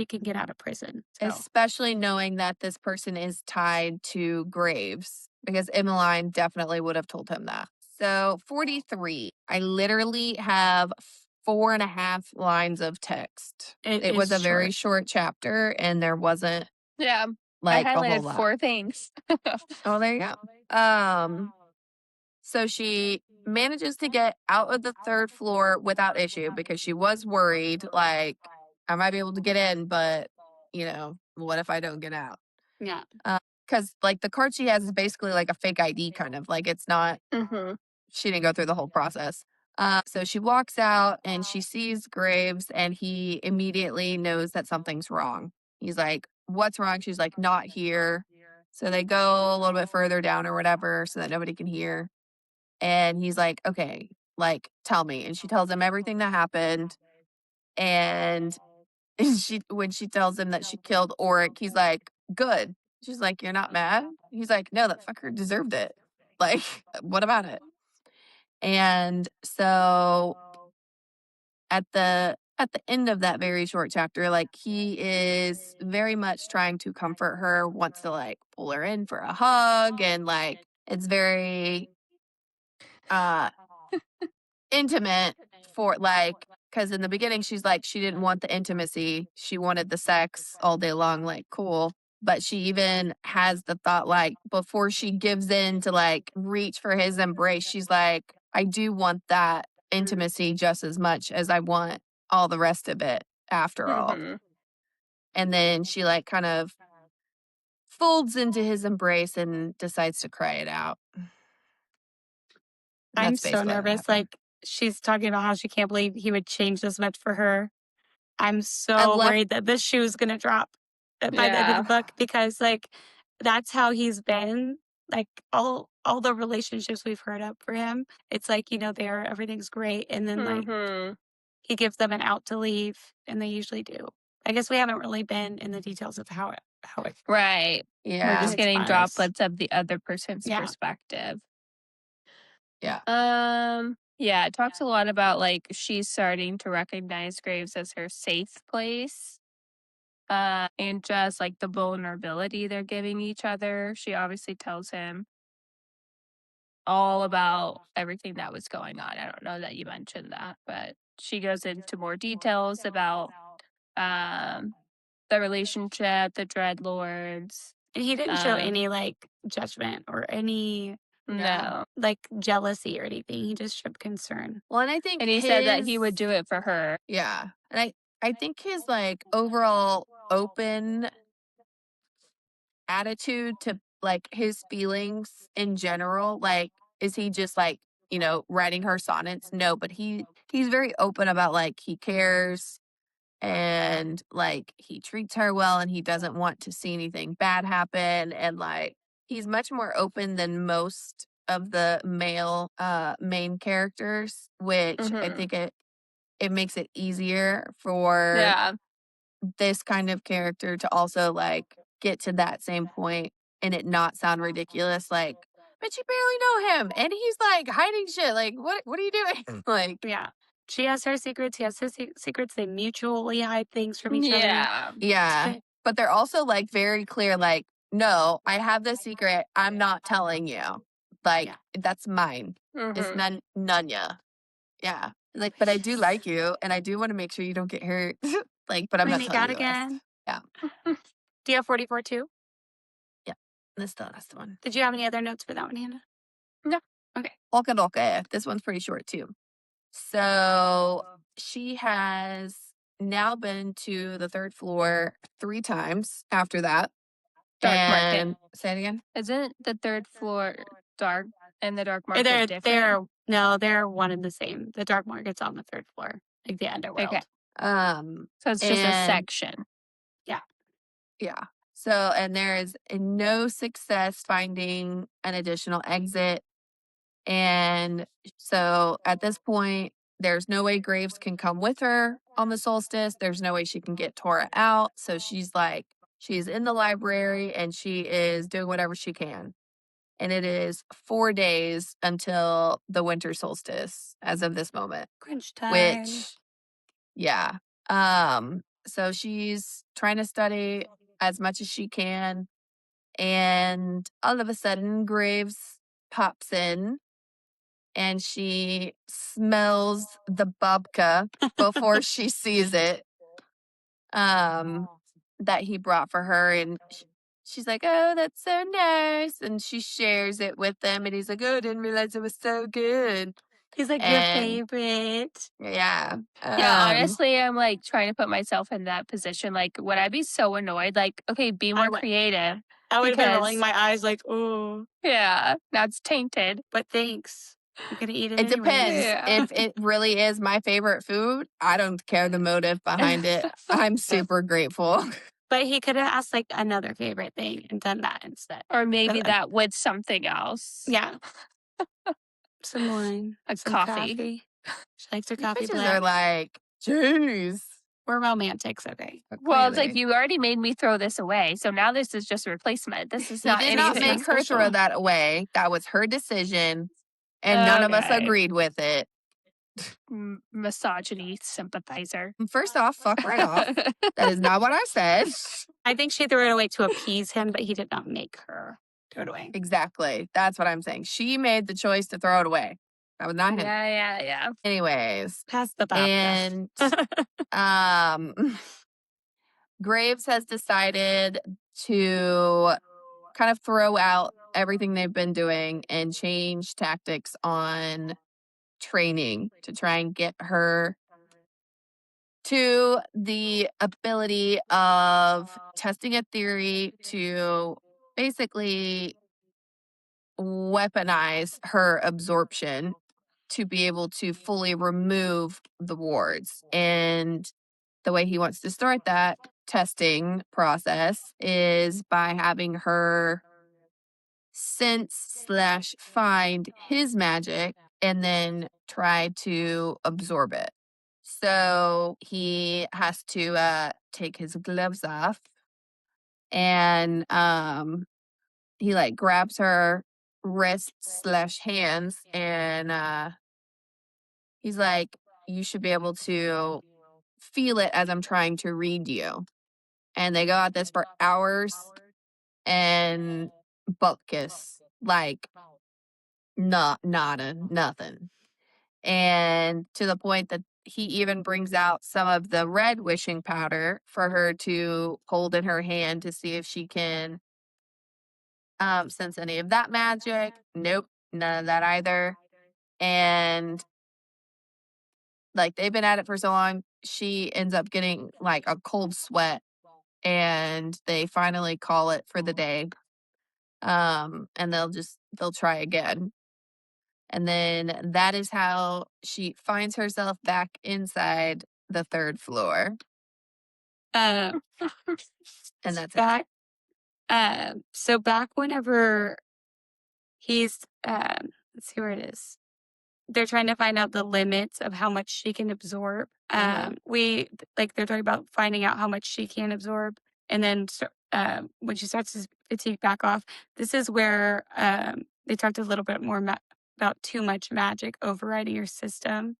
can get out of prison. So Especially knowing that this person is tied to Graves, because Emmeline definitely would have told him that. So 43. I literally have 4.5 lines of text. It was is a very short. short chapter and there wasn't Yeah. like I a whole highlighted lot. 4 things. Oh, there you go. So she manages to get out of the 3rd floor without issue because she was worried, like, I might be able to get in, but, you know, what if I don't get out? Yeah. Because, like, the card she has is basically like a fake ID kind of. Like, it's not, Mhm. she didn't go through the whole process. So she walks out and she sees Graves and he immediately knows that something's wrong. He's like, what's wrong? She's like, not here. So they go a little bit further down or whatever so that nobody can hear. And he's like, okay, like, tell me. And she tells him everything that happened. And when she tells him that she killed Oric, he's like, good. She's like, you're not mad? He's like, no, that fucker deserved it. Like, what about it? And so at the end of that very short chapter, like he is very much trying to comfort her, wants to like pull her in for a hug, and like it's very uh intimate for like, because in the beginning she's like she didn't want the intimacy, she wanted the sex all day long, like cool. But she even has the thought, like before she gives in to like reach for his embrace, she's like, I do want that intimacy just as much as I want all the rest of it after all. Mhm. And then she like kind of folds into his embrace and decides to cry it out. I'm That's so basically what nervous. happened. Like she's talking about how she can't believe he would change this much for her. I'm I so love worried that this shoe is gonna drop by the end of the Yeah. book because like that's how he's been. Like all the relationships we've heard up for him, it's like, you know, everything's great, and then like Mhm. he gives them an out to leave, and they usually do. I guess we haven't really been in the details of how it Right. We're yeah. just getting transpires. droplets of the other person's Yeah. perspective. Yeah. Yeah, it talks a lot about like she's starting to recognize Graves as her safe place. And just like the vulnerability they're giving each other. She obviously tells him all about everything that was going on. I don't know that you mentioned that, but she goes into more details about um the relationship, the dreadlords. And he didn't show Um, any like judgment or any No. like jealousy or anything. He just showed concern. Well, and I think And he said that he would do it for her. yeah. And I think his like overall open attitude to like his feelings in general, like is he just like, you know, writing her sonnets? No, but he's very open about like he cares and like he treats her well and he doesn't want to see anything bad happen, and like he's much more open than most of the male main characters, which I Mhm. think it makes it easier for Yeah. this kind of character to also like get to that same point and it not sound ridiculous, like, but you barely know him and he's like hiding shit, like what are you doing? Like Yeah. She has her secrets. He has his secrets. They mutually hide things from each other. Yeah. yeah, but they're also like very clear, like, no, I have this secret, I'm not telling you, Like, Yeah. that's mine. It's Mhm. Nunya. Yeah. Like, but I do like you, and I do want to make sure you don't get hurt. Like, but I'm We not make telling out you the rest. again. Yeah. Do you have 44 too? Yeah. That's the last one. Did you have any other notes for that one, Hannah? No. Okay. Okay. This one's pretty short too. So she has now been to the third floor 3 times after that. Dark market. And say it again. Isn't the third floor dark and the dark market They're different? they're one and the same. The dark market's on the third floor, like the underworld. Okay. Um, So it's just a and section. yeah. So, and there is no success finding an additional exit. And so at this point, there's no way Graves can come with her on the solstice. There's no way she can get Tora out. So she's in the library and she is doing whatever she can. And it is 4 days until the winter solstice as of this moment, Crunch time. which, yeah. So she's trying to study as much as she can. And all of a sudden, Graves pops in and she smells the babka before she sees it that he brought for her. And she's like, oh, that's so nice. And she shares it with them. And he's like, oh, I didn't realize it was so good. He's like your And favorite. yeah. Yeah, honestly, I'm like trying to put myself in that position. Like, would I be so annoyed? Like, okay, be more would. creative. I would have been rolling Because- my eyes like, oh, Yeah, that's tainted. but thanks. I'm gonna eat it It anyways. depends. Yeah. If it really is my favorite food, I don't care the motive behind it. I'm super grateful. But he could have asked like another favorite thing and done that instead. Or maybe But, that with something else. Yeah. Some wine. A some coffee. She likes her These coffee bitches black. are like, jeez. We're romantics, okay? Well, it's like Clearly. you already made me throw this away. So now this is just a replacement. This is He not did not anything make her throw special. that away. That was her decision. And none of us Okay. agreed with it. Misogyny sympathizer. First off, fuck right off. That is not what I said. I think she threw it away to appease him, but he did not make her throw it away. Exactly. That's what I'm saying. She made the choice to throw it away. That was not him. Yeah. Anyways. Pass the babka. And Graves has decided to kind of throw out everything they've been doing and change tactics on training to try and get her to the ability of testing a theory to basically weaponize her absorption to be able to fully remove the wards. And the way he wants to start that testing process is by having her sense/find his magic and then try to absorb it. So he has to take his gloves off and he like grabs her wrists/hands and he's like, you should be able to feel it as I'm trying to read you. And they go at this for hours and butt kiss, like nada, nothing. And to the point that he even brings out some of the red wishing powder for her to hold in her hand to see if she can sense any of that magic. Nope, none of that either. And like they've been at it for so long, she ends up getting like a cold sweat and they finally call it for the day. And they'll try again. And then that is how she finds herself back inside the third floor. And that's back. So back whenever he's let's see where it is. They're trying to find out the limits of how much she can absorb. Mhm. They're talking about finding out how much she can absorb, and then when she starts to fatigue back off, this is where they talked a little bit more about too much magic overriding your system,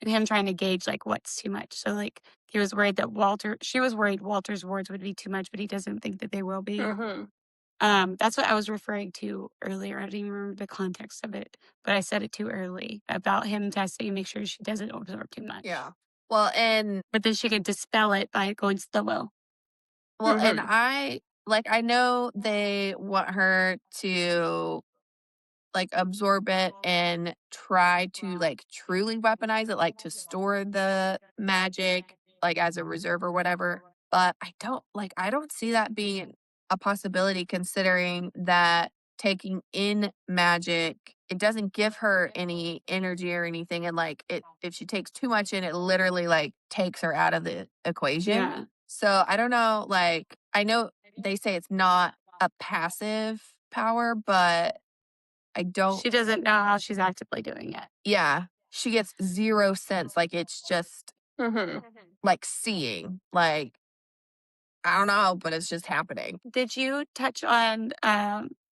and him trying to gauge like what's too much. So like he was worried that she was worried Walter's words would be too much, but he doesn't think that they will be. Mm-hmm. That's what I was referring to earlier. I don't even remember the context of it, but I said it too early about him testing and make sure she doesn't absorb too much. Yeah. Well, and But then she could dispel it by going slow. and I know they want her to like absorb it and try to like truly weaponize it, like to store the magic like as a reserve or whatever. But I don't see that being a possibility considering that taking in magic, it doesn't give her any energy or anything. And like it if she takes too much in, it literally like takes her out of the equation. Yeah. So I don't know, like I know they say it's not a passive power, but I don't. She doesn't know how she's actively doing it. Yeah, she gets 0 sense. Like it's just like seeing. Like I don't know, but it's just happening. Did you touch on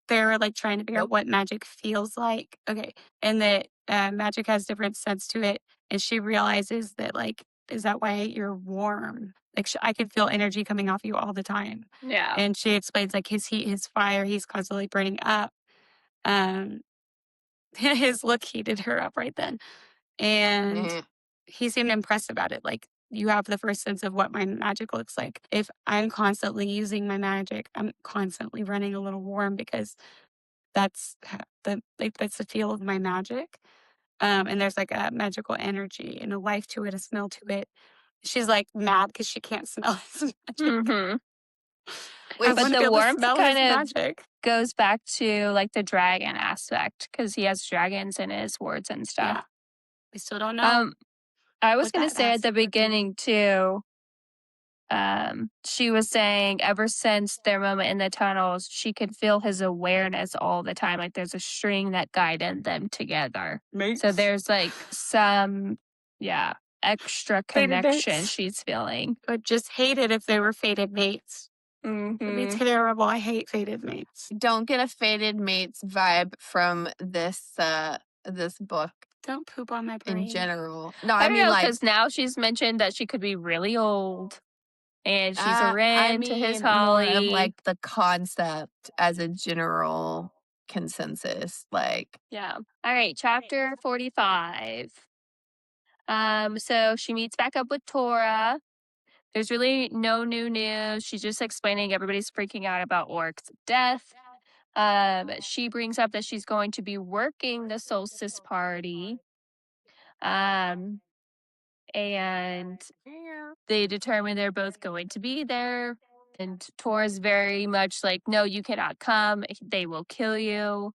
they were like trying to figure out Nope. what magic feels like? Okay. And that magic has different sense to it. And she realizes that like, is that why you're warm? Like I could feel energy coming off you all the time. Yeah. And she explains like his heat, his fire, he's constantly burning up. Um his look heated her up right then. And Eh. he seemed impressed about it. Like, you have the first sense of what my magic looks like. If I'm constantly using my magic, I'm constantly running a little warm because that's that's the feel of my magic. And there's like a magical energy and a life to it, a smell to it. She's like mad because she can't smell his magic. I Which But want to the be able to warmth smell his kind of magic. goes back to like the dragon aspect because he has dragons in his words and stuff. Yeah. We still don't know. I was what going to that say at has the to do. beginning too, she was saying ever since their moment in the tunnels, she could feel his awareness all the time. Like there's a string that guided them together. So there's like some, extra Fated connection mates. she's feeling. Would just hate it if they were fated mates. It'd be terrible. I hate fated mates. don't get a fated mates vibe from this this book Don't poop on my in brain. general. No, I I don't mean know like because now she's mentioned that she could be really old. And she's a I Wren to his mean more of Holly. like the concept as a general consensus. Like Yeah. All right, chapter 45. So she meets back up with Tora. There's really no new news. She's just explaining everybody's freaking out about Orc's death. She brings up that she's going to be working the solstice party. And they determine they're both going to be there. And Tora's very much like, no, you cannot come. They will kill you.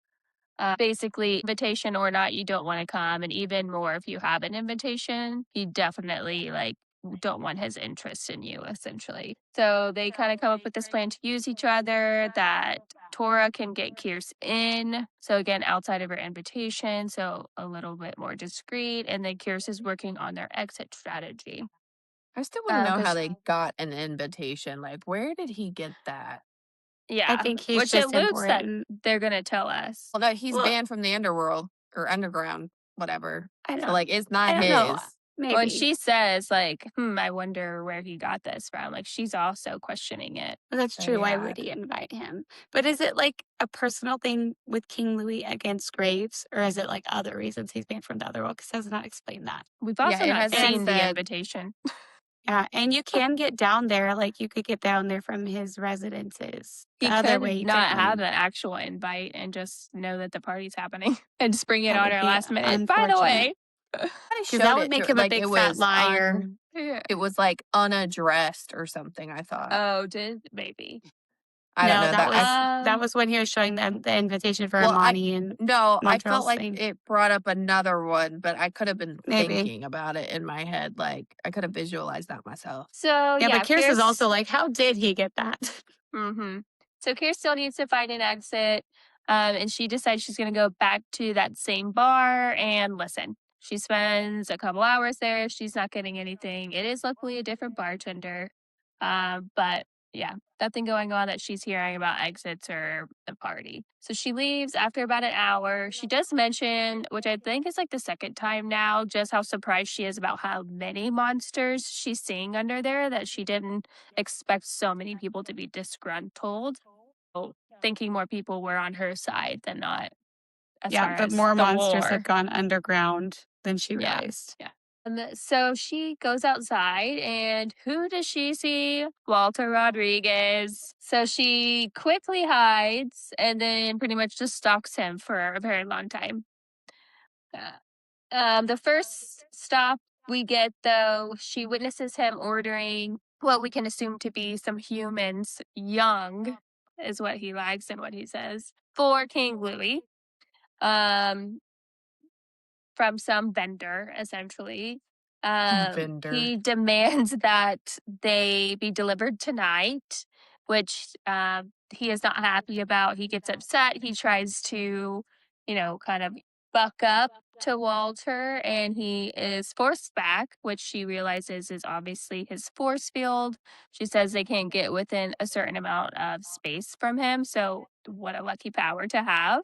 Basically, invitation or not, you don't want to come. And even more, if you have an invitation, you definitely like don't want his interest in you, essentially. So they kind of come up with this plan to use each other that Tora can get Kierce in. So again, outside of her invitation, so a little bit more discreet. And then Kierce is working on their exit strategy. I still want to know how 'cause- they got an invitation. Like where did he get that? Yeah. I think he's which just alludes that important. they're going to tell us. Well, no, he's Well- banned from the underworld or underground, whatever. I So don't, like it's I not don't his. know. Maybe. When she says, like, I wonder where he got this from, like, she's also questioning it. Well, that's true. Why Yeah. would he invite him? But is it like a personal thing with King Louis against Graves, or is it like other reasons he's banned from the other world? Because does not explain that. We've Yeah, also it not hasn't seen the said- invitation. Yeah, and you can get down there. Like you could get down there from his residences. He The other could way you not could have win. an actual invite and just know that the party's happening and just bring it That on would her be last minute. By the way, Because that would make him a big fat liar. It was like unaddressed or something. I thought. Oh, maybe. I don't know that was when he was showing them the invitation for Well, Imani and No, I Montreal's felt like thing. it brought up another one, but I could have been Maybe. thinking about it in my head. Like I could have visualized that myself. So, yeah, but Kierce is also like, how did he get that? So Kierce still needs to find an exit. And she decides she's going to go back to that same bar and listen. She spends a couple hours there. She's not getting anything. It is luckily a different bartender. But yeah, nothing going on that she's hearing about exits or the party. So she leaves after about an hour. She does mention, which I think is like the second time now, just how surprised she is about how many monsters she's seeing under there, that she didn't expect so many people to be disgruntled. thinking more people were on her side than not, as Yeah, far but as more the monsters lore. had gone underground than she Yeah. realized. So she goes outside, and who does she see? Walter Rodriguez. So she quickly hides and then pretty much just stalks him for a very long time. The first stop we get, though, she witnesses him ordering what we can assume to be some humans, young, is what he likes and what he says, for King Louis. From some vendor, essentially. Vendor. He demands that they be delivered tonight, which he is not happy about. He gets upset. He tries to, kind of buck up to Walter, and he is forced back, which she realizes is obviously his force field. She says they can't get within a certain amount of space from him. So, what a lucky power to have.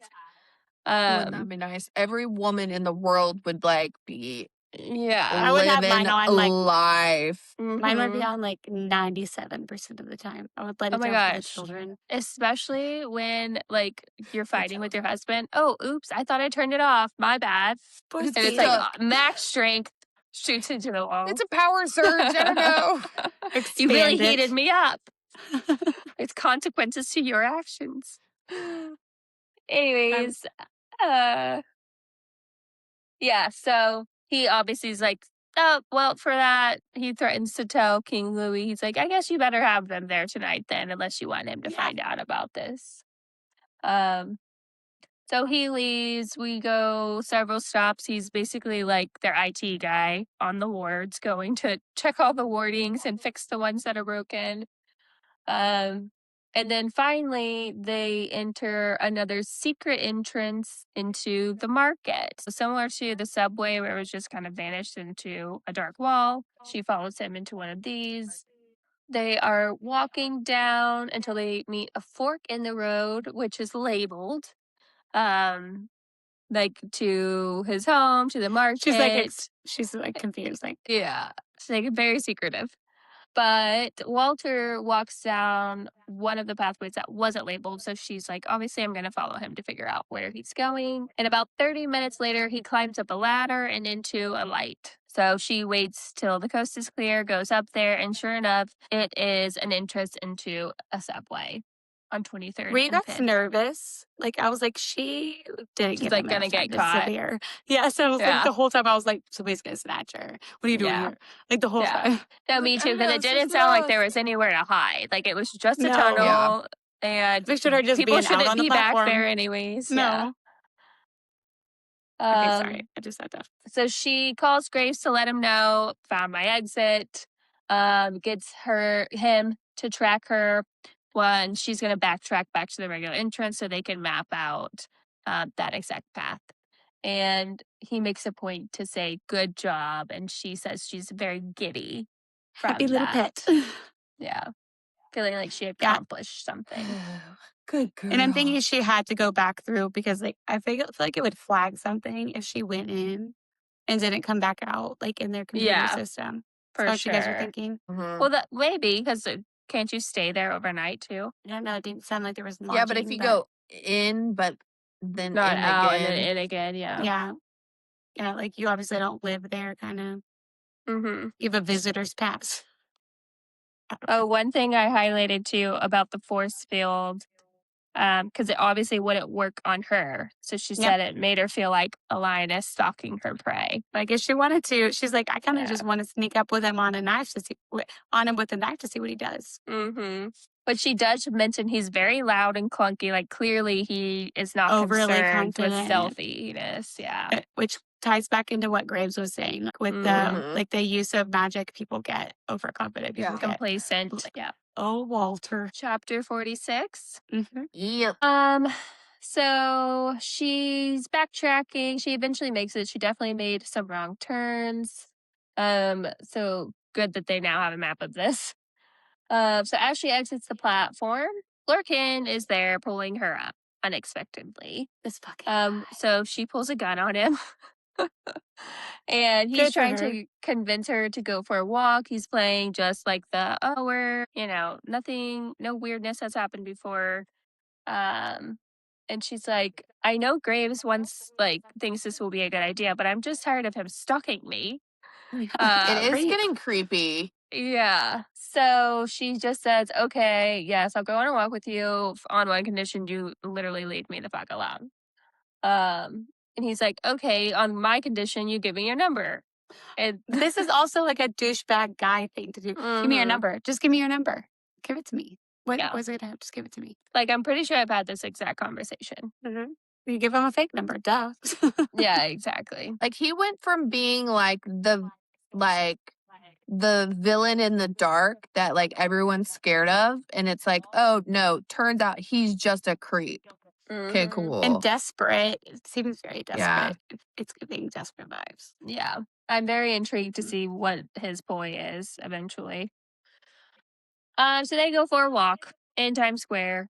Wouldn't that be nice? Every woman in the world would be Yeah. I would have mine living on, like- life. Mine would be Mhm. on like 97% of the time. I would let Oh it my down for the gosh. children. Especially when you're fighting with your husband. Oh, oops, I thought I turned it off. My bad. Force And it's feed. max strength shoots into the wall. It's a power surge. I don't know. You really Expand it. heated me up. It's consequences to your actions. Anyways, yeah, so he obviously is like, oh, well, for that, he threatens to tell King Louis. He's like, I guess you better have them there tonight then, unless you want him to Yeah. find out about this. So he leaves. We go several stops. He's basically like their IT guy on the wards, going to check all the wardings and fix the ones that are broken. And then finally, they enter another secret entrance into the market. So similar to the subway, where it was just kind of vanished into a dark wall. She follows him into one of these. They are walking down until they meet a fork in the road, which is labeled, to his home, to the market. She's like confused. Like, Yeah, it's very secretive. But Walter walks down one of the pathways that wasn't labeled. So she's like, obviously, I'm going to follow him to figure out where he's going. And about 30 minutes later, he climbs up a ladder and into a light. So she waits till the coast is clear, goes up there, and sure enough, it is an entrance into a subway on 23rd were you and guys 5th. nervous? Like, I was like, she didn't She's give like him gonna enough time get to caught. severe. Yeah, so I was Yeah. like, the whole time I was like, somebody's gonna snatch her. What are you doing Yeah. here? Like, the whole Yeah. time. No, me too, because it didn't sound like there was anywhere to hide. Like, it was just a No. tunnel. Yeah. And They should have just people been out shouldn't on the be back platform. there anyways. Yeah. No. Okay, sorry. I just said that. So she calls Graves to let him know, found my exit, gets him to track her when she's going to backtrack back to the regular entrance so they can map out that exact path. And he makes a point to say, good job. And she says she's very giddy from Happy little that. pet. Yeah. Feeling like she Yeah. accomplished something. Good girl. And I'm thinking she had to go back through because, like, I feel like it would flag something if she went in and didn't come back out, like, in their computer Yeah, system. for That's what you guys are sure. thinking? Mhm. Well, maybe, because can't you stay there overnight too? I don't know. It didn't sound like there was lodging. Yeah, but if you go in, but then Not in out again. and then in again, yeah. Yeah. Yeah, like, you obviously don't live there, kind of. Mm-hmm. You have a visitor's pass. Oh, one thing I highlighted too about the force field, because it obviously wouldn't work on her. So she Yep. said it made her feel like a lioness stalking her prey. I guess she wanted to. She's like, I kind of Yeah. just want to sneak up with him on a knife to see on him with a knife to see what he does. Mm-hmm. But she does mention he's very loud and clunky. Like, clearly he is not Overly concerned with confident. stealthiness. Yeah. Which ties back into what Graves was saying, like, with Mhm. the use of magic people get, overconfident people Yeah. get. Complacent. Like, Yeah. oh, Walter. Chapter 46. Mm-hmm. Yep. So she's backtracking. She eventually makes it. She definitely made some wrong turns. So good that they now have a map of this. So as she exits the platform, Lurkin is there pulling her up unexpectedly. This fucking guy. So she pulls a gun on him. And he's Good for trying her. to convince her to go for a walk. He's playing just like we're, nothing, no weirdness has happened before. And she's like, I know Graves once like thinks this will be a good idea, but I'm just tired of him stalking me. It is Right. getting creepy. Yeah. So she just says, okay, yes, I'll go on a walk with you on one condition: you literally leave me the fuck alone. And he's like, okay, on my condition, you give me your number. And This is also like a douchebag guy thing to do. Give me your Mhm. number. Just give me your number. Give it to me. What Yeah. was it? Just give it to me. Like, I'm pretty sure I've had this exact conversation. You give him a fake number. Duh. Yeah, exactly. Like he went from being like the villain in the dark that like everyone's scared of, and it's like, oh no, turns out he's just a creep. Okay, Mhm. cool. And desperate. It seems very Yeah. desperate. It's giving desperate vibes. Yeah. I'm very intrigued to see what his ploy is eventually. So they go for a walk in Times Square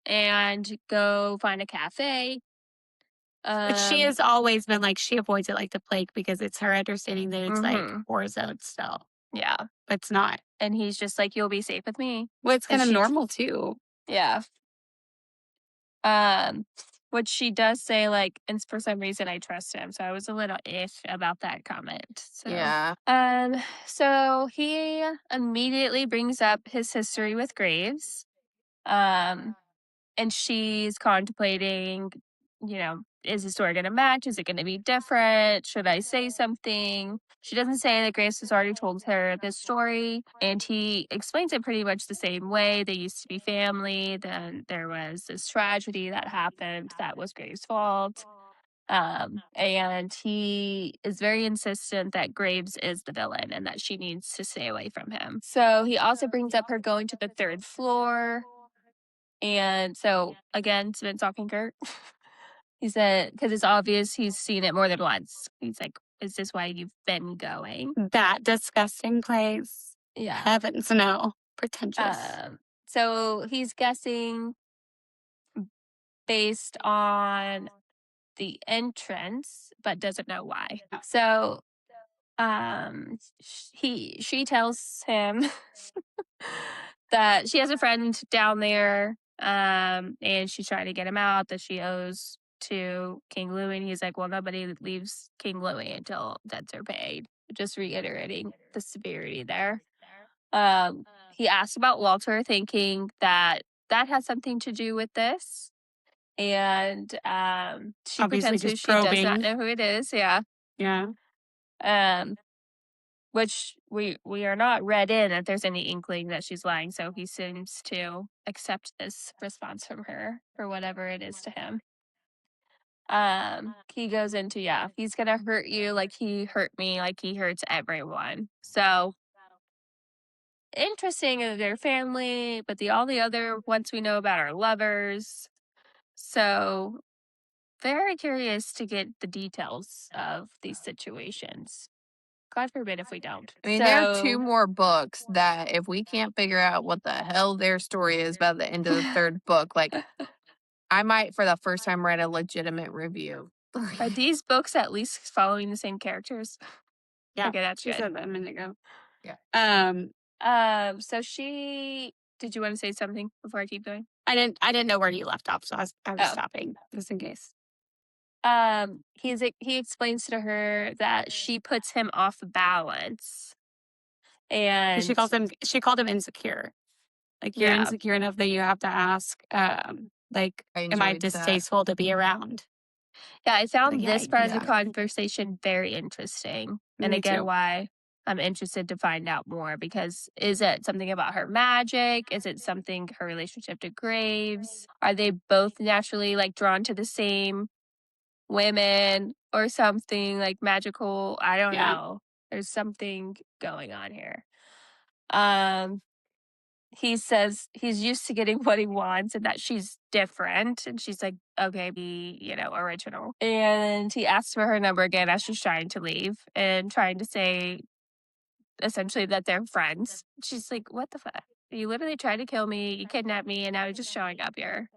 and go find a cafe. But she has always been like, she avoids it like the plague because it's her understanding that it's like Mhm. war zone still. Yeah. But it's not. And he's just like, you'll be safe with me. Well, it's And kind of she- normal too. Yeah. Which she does say, like, and for some reason I trust him. So I was a little iff about that comment. So Yeah. so he immediately brings up his history with Graves. And she's contemplating, is the story going to match? Is it going to be different? Should I say something? She doesn't say that Grace has already told her this story, and he explains it pretty much the same way. They used to be family. Then there was this tragedy that happened that was Graves' fault. And he is very insistent that Graves is the villain and that she needs to stay away from him. So he also brings up her going to the third floor. And so again, Smith talking Kurt. He said, because it's obvious he's seen it more than once. He's like, is this why you've been going? That disgusting place. Yeah. Heavens no. Pretentious. So he's guessing based on the entrance, but doesn't know why. So she tells him that she has a friend down there, and she's trying to get him out, that she owes to King Louis. And he's like, well, nobody leaves King Louis until debts are paid. Just reiterating the severity there. He asked about Walter, thinking that has something to do with this. And she Obviously pretends who just she does not probing. know who it is. Yeah. Yeah. Which we are not read in that there's any inkling that she's lying, so he seems to accept this response from her for whatever it is to him. He goes into, he's gonna hurt you like he hurt me, like he hurts everyone. So interesting in their family, but all the other ones we know about are lovers. So very curious to get the details of these situations. God forbid if we don't. I mean, there are 2 more books that if we can't figure out what the hell their story is by the end of the 3rd book, like I might for the first time write a legitimate review. Are these books at least following the same characters? Yeah. Okay, that's She good. said that a minute ago. Yeah. So did you want to say something before I keep going? I didn't know where you left off, so I was Oh. stopping just in case. He explains to her that she puts him off balance. And She called him insecure. Like, you're insecure enough that you have to ask, like, am I enjoyed that. distasteful to be around? Yeah, I found Yeah, this part of the yeah. conversation very interesting. And Me again, too. why I'm interested to find out more, because is it something about her magic? Is it something her relationship to Graves? Are they both naturally like drawn to the same women or something like magical? I don't Yeah. know. There's something going on here. He says he's used to getting what he wants and that she's different. And she's like, okay, be, original. And he asks for her number again as she's trying to leave and trying to say essentially that they're friends. She's like, what the fuck? You literally tried to kill me, you kidnapped me, and now you're just showing up here.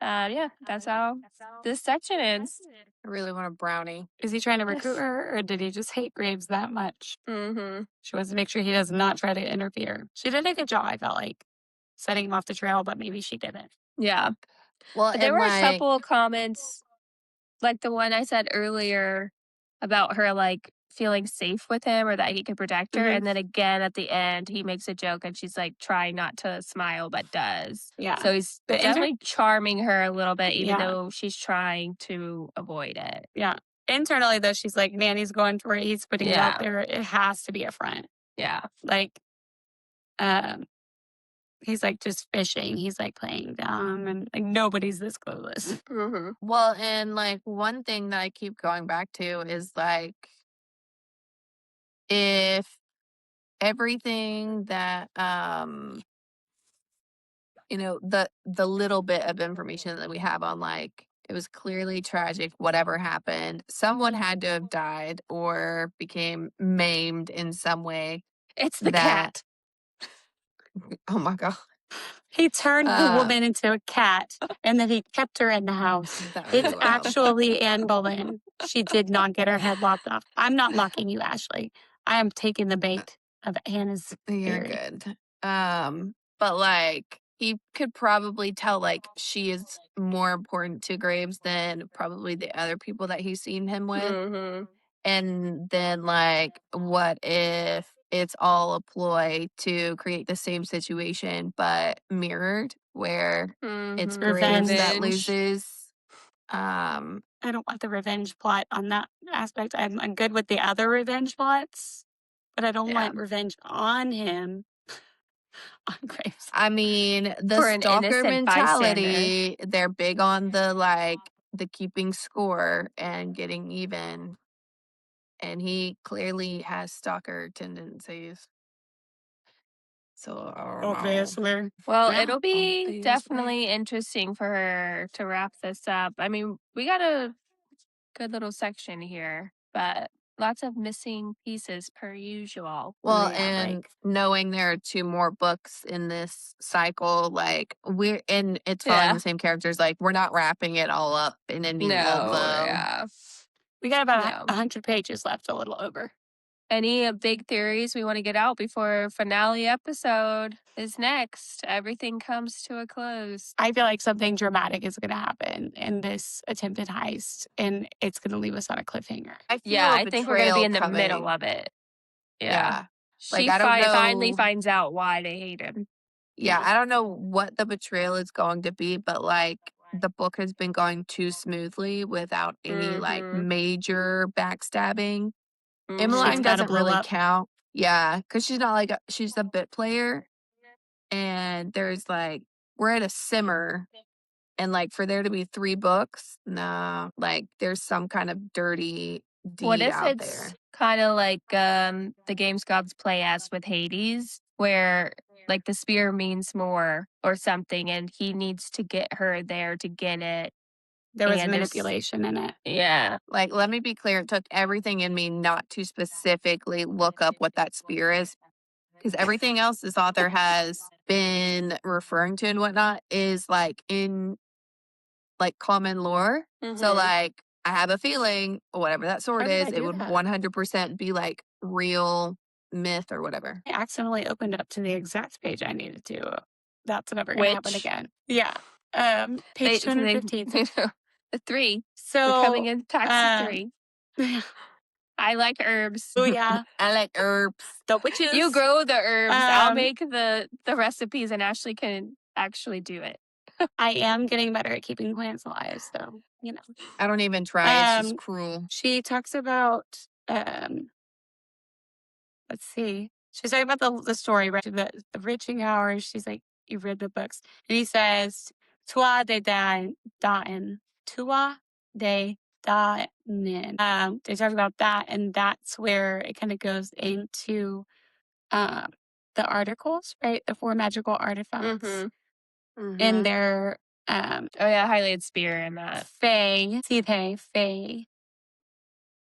Yeah, that's how this section ends. I really want a brownie. Is he trying to recruit her, or did he just hate Graves that much? Mm-hmm. She wants to make sure he does not try to interfere. She did a good job, I felt like, setting him off the trail, but maybe she didn't. Yeah. Well, But there and were a like, couple of comments, like the one I said earlier about her like feeling safe with him or that he could protect her. Mhm. And then again at the end, he makes a joke and she's like trying not to smile, but does. Yeah. So he's The inter- definitely charming her a little bit, even Yeah. though she's trying to avoid it. Yeah. Internally, though, she's like, man, he's going for it. He's putting it Yeah. out there. It has to be a front. Yeah. Like, he's like just fishing. He's like playing dumb, and like nobody's this clueless. Mm-hmm. well, and like one thing that I keep going back to is like, if everything that you know, the little bit of information that we have on like it was clearly tragic whatever happened, someone had to have died or became maimed in some way. It's the That cat. oh my god, He turned the woman into a cat, and then he kept her in the house. that would be It's wild. actually Anne Boleyn. She did not get her head lopped off. I'm not mocking you, Ashley. I am taking the bait of Anna's You're theory. good. But like he could probably tell like she is more important to Graves than probably the other people that he's seen him with. Mm-hmm. And then like what if it's all a ploy to create the same situation but mirrored where it's Mm-hmm. Graves that Revenge. loses. Um I don't want the revenge plot on that aspect. I'm good with the other revenge plots, but I don't Yeah. want revenge on him. On Graves. I mean, the For an stalker innocent bystander. mentality, they're big on the like the keeping score and getting even. And he clearly has stalker tendencies. So I don't know. Obviously. Well, Yeah. it'll be Obviously. definitely interesting for her to wrap this up. I mean, we got a good little section here, but lots of missing pieces per usual. Well, Yeah, and like- knowing there are 2 more books in this cycle, like and it's following Yeah. the same characters, like we're not wrapping it all up and ending all of No, them. yeah. We got about Yeah. 100 pages left, a little over. Any big theories we want to get out before finale episode is next? Everything comes to a close. I feel like something dramatic is going to happen in this attempted heist, and it's going to leave us on a cliffhanger. I feel Yeah, a I think we're going to be betrayal in the middle coming. of it. Yeah. Yeah. Like, She I don't finally know. finds out why they hate him. Yeah, I don't know what the betrayal is going to be, but like the book has been going too smoothly without any like Mhm. major backstabbing. Mhm. Emmeline She's gotta doesn't blow really up. count. Yeah, because she's not like she's a bit player, and there's like we're at a simmer, and like for there to be 3 books, nah, like there's some kind of dirty What deed if out it's there. kind of like the games gods play as with Hades, where like the spear means more or something, and he needs to get her there to get it. There was And there's- manipulation in it. Yeah. Like, let me be clear, it took everything in me not to specifically look up what that spear is. Because everything else this author has been referring to and whatnot is like in like common lore. So Mhm. like I have a feeling whatever that sword How did I is, it do would that? 100% be like real myth or whatever. I accidentally opened up to the exact page I needed to. That's never going to happen Which- again. Yeah. Page 215. The 3. So We're coming in packs of 3. yeah. I like herbs. Oh yeah, I like herbs. the witches. You grow the herbs. I'll Um, make the recipes, and Ashley can actually do it. I am getting better at keeping plants alive, so you know. I don't even try. It's just Um, cruel. She talks about let's see. She's talking about the story, right? The Riching Hours. She's like, you've read the books. And he says, Tua de Dain. Tua de Dain. They talk about that, and that's where it kind of goes into the articles, right? The 4 magical artifacts. Mhm. In their Oh yeah, highlighted spear in that. Faye, Sithe, Faye,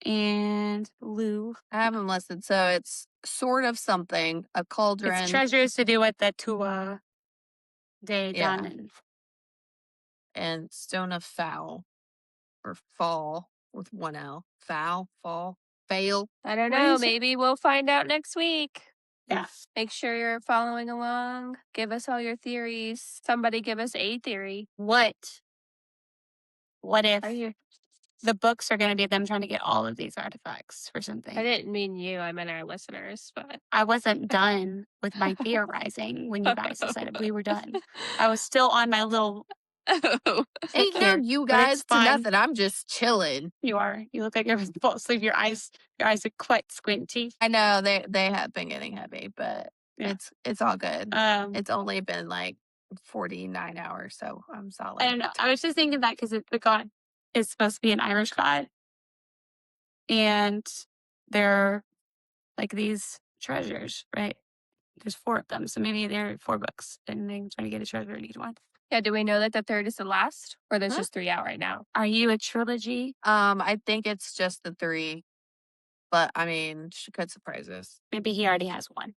and Lou. I haven't listed. So it's sort of something, a cauldron. It's treasures to do with the Tua de Yeah. Danen. And stone of foul or fall with 1 L. Foul, fall, fail. I don't What do know. you say? Maybe we'll find out next week. Yeah. Make sure you're following along. Give us all your theories. Somebody give us a theory. What if Are you? the books are going to be them trying to get all of these artifacts for I something? didn't mean you. I meant our listeners. But I wasn't done with my theorizing when you guys decided we were done. I was still on my little. Ain't no here, you but guys it's to fine. nothing. I'm just chilling. You are. You look like you're full asleep. Your eyes are quite squinty. I know they have been getting heavy, but Yeah. it's all good. Um, It's only been like 49 hours, so I'm solid. I don't know. I was just thinking that because the god is supposed to be an Irish god, and they're like these treasures, right? There's 4 of them, so maybe they're 4 books, and they're trying to get a treasure in each one. yeah, do we know that the third is the last, or there's Huh? just 3 out right now? Are you a trilogy? I think it's just the 3, but I mean, she could surprise us. Maybe he already has one.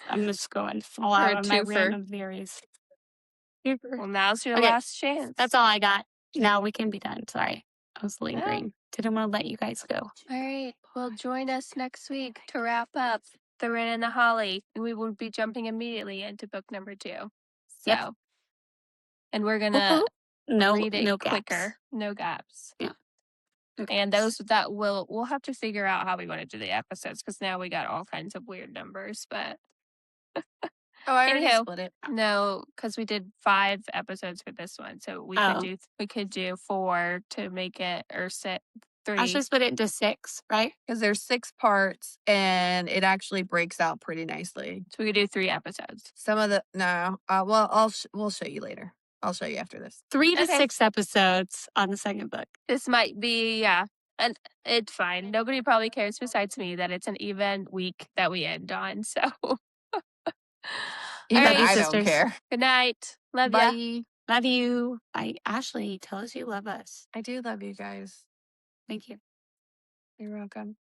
I'm just going all Or out a on my twofer. random theories. Well, now's your Okay, last chance. That's all I got. Now we can be done. Sorry, I was Yeah. lingering. Didn't want to let you guys go. All right. Well, join us next week to wrap up The Wren and the Holly. And we will be jumping immediately into book number 2. So, Yep. and we're going to No, read it no quicker. gaps. No gaps. Yeah. No And gaps. those that we'll have to figure out how we want to do the episodes because now we got all kinds of weird numbers. But Oh, I already Anyhow. split it. no, because we did 5 episodes for this one, so we could do 4 to make it, or 3. I should split it into 6, right? Because there's 6 parts, and it actually breaks out pretty nicely. So we could do 3 episodes. Some of the well, we'll show you later. I'll show you after this. 3 to Okay. 6 episodes on the second book. This might be and it's fine. Nobody probably cares besides me that it's an even week that we end on. So Even right, I sisters. don't care. good night. Love ya. Bye. Love you. Bye. Ashley, tell us you love us. I do love you guys. Thank you. You're welcome.